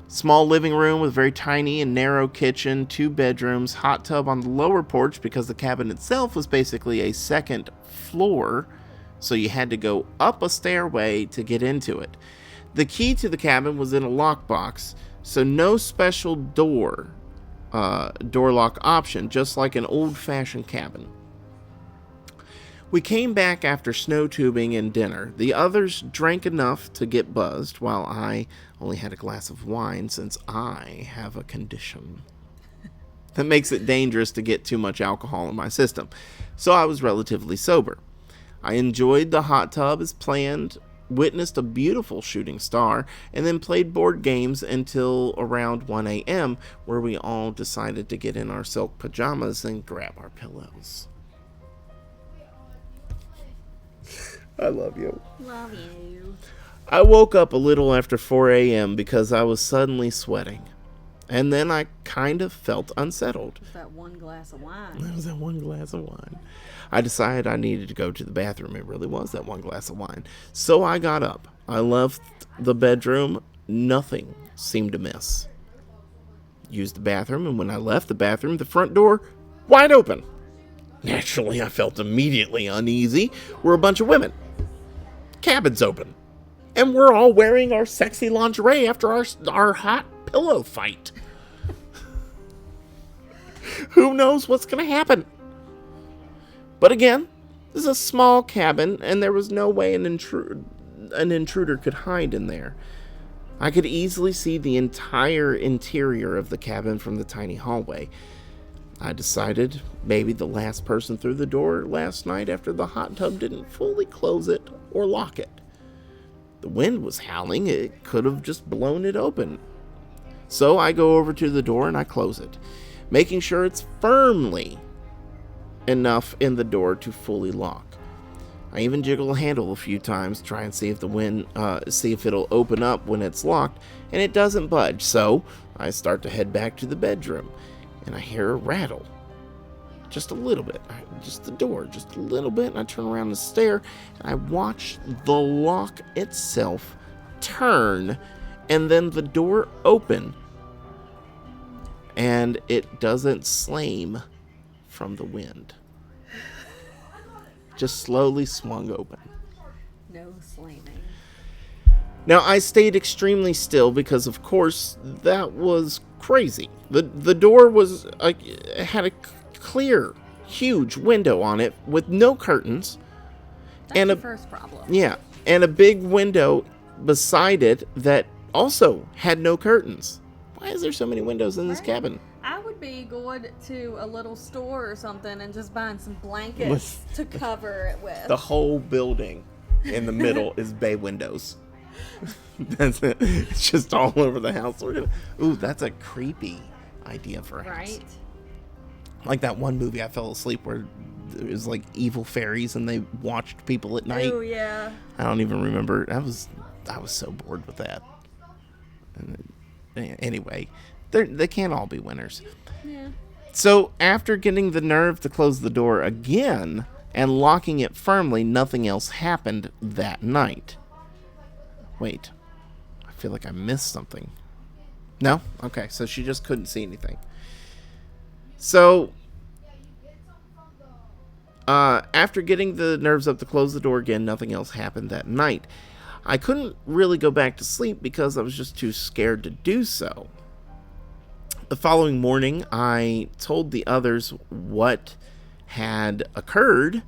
[SPEAKER 1] Small living room with very tiny and narrow kitchen, 2 bedrooms, hot tub on the lower porch because the cabin itself was basically a second floor, so you had to go up a stairway to get into it. The key to the cabin was in a lockbox, so no special door lock option, just like an old-fashioned cabin. We came back after snow tubing and dinner. The others drank enough to get buzzed, while I only had a glass of wine since I have a condition that makes it dangerous to get too much alcohol in my system. So I was relatively sober. I enjoyed the hot tub as planned, witnessed a beautiful shooting star, and then played board games until around 1 a.m., where we all decided to get in our silk pajamas and grab our pillows. I love you.
[SPEAKER 2] Love you.
[SPEAKER 1] I woke up a little after 4 a.m. because I was suddenly sweating. And then I kind of felt unsettled.
[SPEAKER 2] It was that one glass of wine.
[SPEAKER 1] It was that one glass of wine. I decided I needed to go to the bathroom. It really was that one glass of wine. So I got up. I left the bedroom. Nothing seemed amiss. Used the bathroom, and when I left the bathroom, the front door, wide open. Naturally, I felt immediately uneasy. We're a bunch of women. Cabin's open. And we're all wearing our sexy lingerie after our hot pillow fight. Who knows what's going to happen? But again, this is a small cabin, and there was no way an an intruder could hide in there. I could easily see the entire interior of the cabin from the tiny hallway. I decided maybe the last person through the door last night after the hot tub didn't fully close it or lock it. The wind was howling. It could have just blown it open. So I go over to the door and I close it, making sure it's firmly enough in the door to fully lock. I even jiggle the handle a few times, try and see if see if it'll open up when it's locked, and it doesn't budge. So I start to head back to the bedroom, and I hear a rattle. Just a little bit, just the door, just a little bit, and I turn around and stare, and I watch the lock itself turn, and then the door open, and it doesn't slam from the wind. Just slowly swung open.
[SPEAKER 2] No slamming.
[SPEAKER 1] Now, I stayed extremely still because, of course, that was crazy. The door was had a clear, huge window on it with no curtains.
[SPEAKER 2] That's the first problem.
[SPEAKER 1] Yeah, and a big window beside it that also had no curtains. Why is there so many windows in this cabin?
[SPEAKER 2] I would be going to a little store or something and just buying some blankets to cover it with.
[SPEAKER 1] The whole building in the middle is bay windows. That's it. It's just all over the house. Ooh, that's a creepy idea for a house.
[SPEAKER 2] Right.
[SPEAKER 1] Like that one movie I fell asleep where it was like evil fairies and they watched people at night.
[SPEAKER 2] Oh yeah.
[SPEAKER 1] I don't even remember. I was so bored with that. Anyway, they can't all be winners.
[SPEAKER 2] Yeah.
[SPEAKER 1] So after getting the nerve to close the door again and locking it firmly, nothing else happened that night. Wait, I feel like I missed something. No? Okay, so she just couldn't see anything. So, after getting the nerves up to close the door again, nothing else happened that night. I couldn't really go back to sleep because I was just too scared to do so. The following morning, I told the others what had occurred.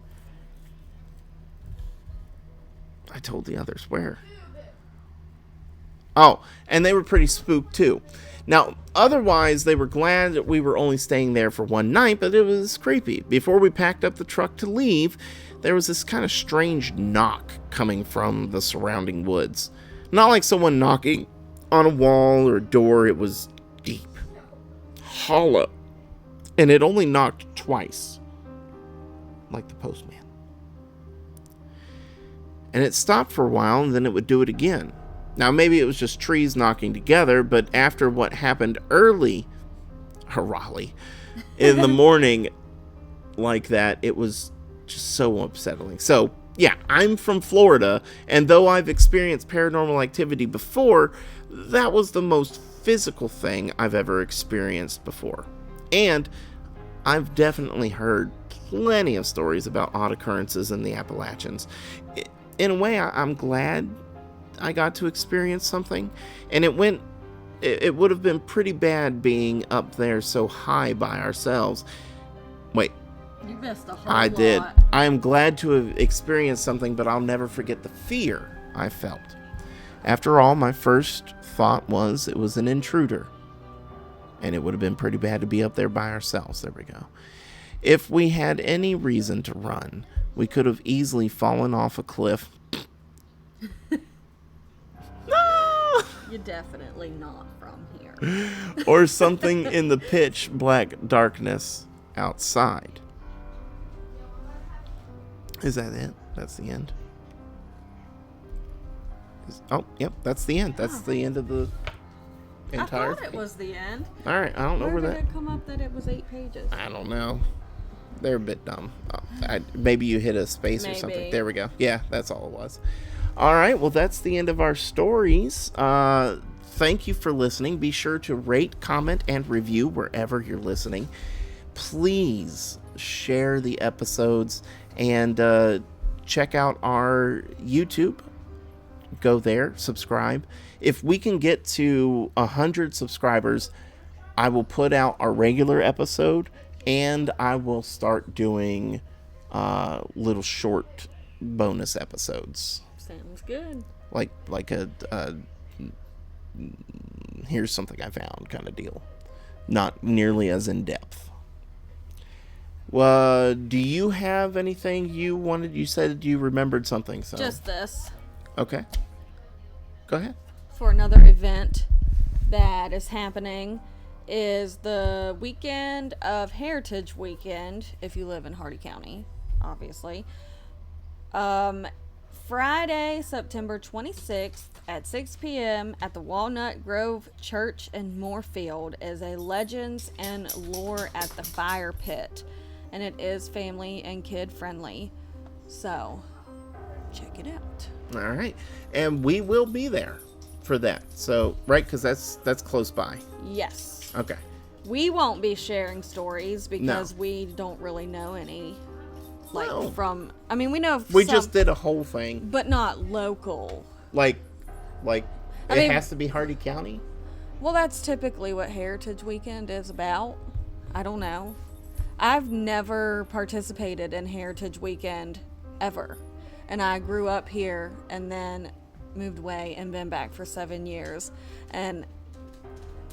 [SPEAKER 1] I told the others where. Oh, and they were pretty spooked too. Now, otherwise, they were glad that we were only staying there for one night, but it was creepy. Before we packed up the truck to leave, there was this kind of strange knock coming from the surrounding woods. Not like someone knocking on a wall or a door. It was deep, hollow, and it only knocked twice, like the postman. And it stopped for a while, and then it would do it again. Now, maybe it was just trees knocking together, but after what happened early in the morning like that, it was just so unsettling. So, yeah, I'm from Florida, and though I've experienced paranormal activity before, that was the most physical thing I've ever experienced before. And I've definitely heard plenty of stories about odd occurrences in the Appalachians. In a way, I'm glad I got to experience something, and it would have been pretty bad being up there so high by ourselves. Wait.
[SPEAKER 2] You missed a whole lot.
[SPEAKER 1] I did. I am glad to have experienced something, but I'll never forget the fear I felt. After all, my first thought was it was an intruder, and it would have been pretty bad to be up there by ourselves. There we go. If we had any reason to run, we could have easily fallen off a cliff.
[SPEAKER 2] You're definitely not from here.
[SPEAKER 1] Or something in the pitch black darkness outside. Is that it? That's the end. Yep, that's the end. That's the end of the entire
[SPEAKER 2] I thought it was the end.
[SPEAKER 1] All right, I don't know where
[SPEAKER 2] did
[SPEAKER 1] that.
[SPEAKER 2] it come up that it was 8 pages?
[SPEAKER 1] I don't know. They're a bit dumb. Maybe you hit a space or something. There we go. Yeah, that's all it was. All right, well, that's the end of our stories. Thank you for listening. Be sure to rate, comment, and review wherever you're listening. Please share the episodes and check out our YouTube. Go there, subscribe. If we can get to 100 subscribers, I will put out our regular episode, and I will start doing little short bonus episodes.
[SPEAKER 2] Sounds good.
[SPEAKER 1] Like a here's something I found kind of deal. Not nearly as in depth. Do you have anything you wanted? You said you remembered something. So
[SPEAKER 2] Just this.
[SPEAKER 1] Okay. Go ahead.
[SPEAKER 2] For another event that is happening is the weekend of Heritage Weekend, if you live in Hardy County, obviously. Friday, September 26th at 6 p.m. at the Walnut Grove Church in Moorfield is a Legends and Lore at the Fire Pit. And it is family and kid friendly. So, check it out.
[SPEAKER 1] All right. And we will be there for that. So, right? Because that's close by.
[SPEAKER 2] Yes.
[SPEAKER 1] Okay.
[SPEAKER 2] We won't be sharing stories because
[SPEAKER 1] No.
[SPEAKER 2] we don't really know any. Like
[SPEAKER 1] No.
[SPEAKER 2] from, I mean, we know
[SPEAKER 1] We
[SPEAKER 2] some,
[SPEAKER 1] just did a whole thing.
[SPEAKER 2] but not local.
[SPEAKER 1] Like
[SPEAKER 2] I
[SPEAKER 1] it
[SPEAKER 2] mean-
[SPEAKER 1] has to be Hardy County?
[SPEAKER 2] Well, that's typically what Heritage Weekend is about. I don't know. I've never participated in Heritage Weekend ever. And I grew up here and then moved away and been back for 7 years. And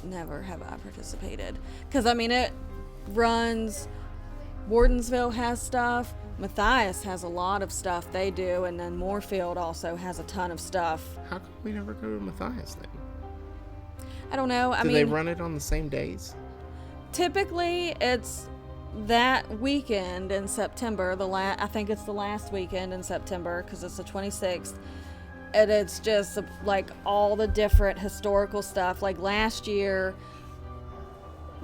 [SPEAKER 2] never have I participated. Because, I mean, it runs... Wardensville has stuff. Matthias has a lot of stuff they do. And then Moorfield also has a ton of stuff.
[SPEAKER 1] How come we never go to Matthias then?
[SPEAKER 2] I don't know. I
[SPEAKER 1] Do
[SPEAKER 2] mean,
[SPEAKER 1] they run it on the same days?
[SPEAKER 2] typically it's that weekend in September. I think it's the last weekend in September because it's the 26th. And it's just like all the different historical stuff. Like last year,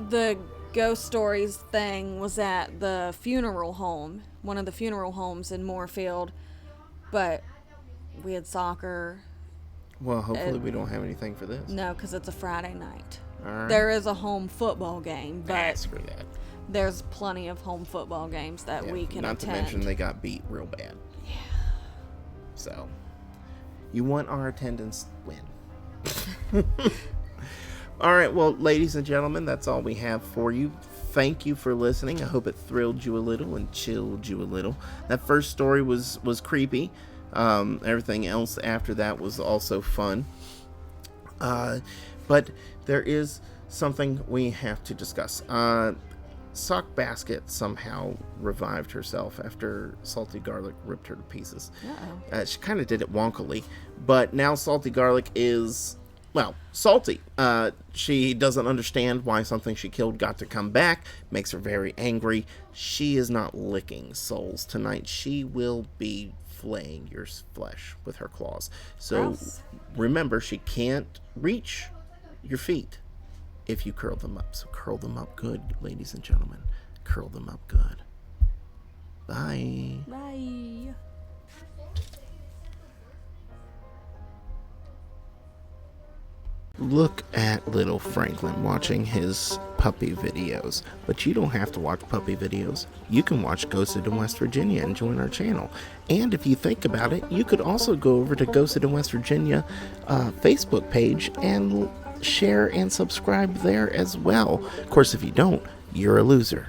[SPEAKER 2] the Ghost Stories thing was at the funeral home, one of the funeral homes in Moorfield. But we had soccer.
[SPEAKER 1] Well, hopefully we don't have anything for this.
[SPEAKER 2] No, because it's a Friday night.
[SPEAKER 1] All right.
[SPEAKER 2] There is a home football game, but
[SPEAKER 1] Screw that.
[SPEAKER 2] there's plenty of home football games that
[SPEAKER 1] Yeah,
[SPEAKER 2] we can
[SPEAKER 1] not
[SPEAKER 2] attend.
[SPEAKER 1] to mention they got beat real bad. Yeah. So, you want our attendance win. All right, well, ladies and gentlemen, that's all we have for you. Thank you for listening. I hope it thrilled you a little and chilled you a little. That first story was creepy. Everything else after that was also fun. But there is something we have to discuss. Sock Basket somehow revived herself after Salty Garlic ripped her to pieces. She kind of did it wonkily, but now Salty Garlic is, well, salty. She doesn't understand why something she killed got to come back. Makes her very angry. She is not licking souls tonight. She will be flaying your flesh with her claws. So
[SPEAKER 2] Gross.
[SPEAKER 1] remember, she can't reach your feet if you curl them up. So curl them up good, ladies and gentlemen. Curl them up good. Bye.
[SPEAKER 2] Bye.
[SPEAKER 1] Look at little Franklin watching his puppy videos. But you don't have to watch puppy videos. You can watch Ghosted in West Virginia and join our channel. And if you think about it, you could also go over to Ghosted in West Virginia Facebook page and share and subscribe there as well. Of course, if you don't, you're a loser.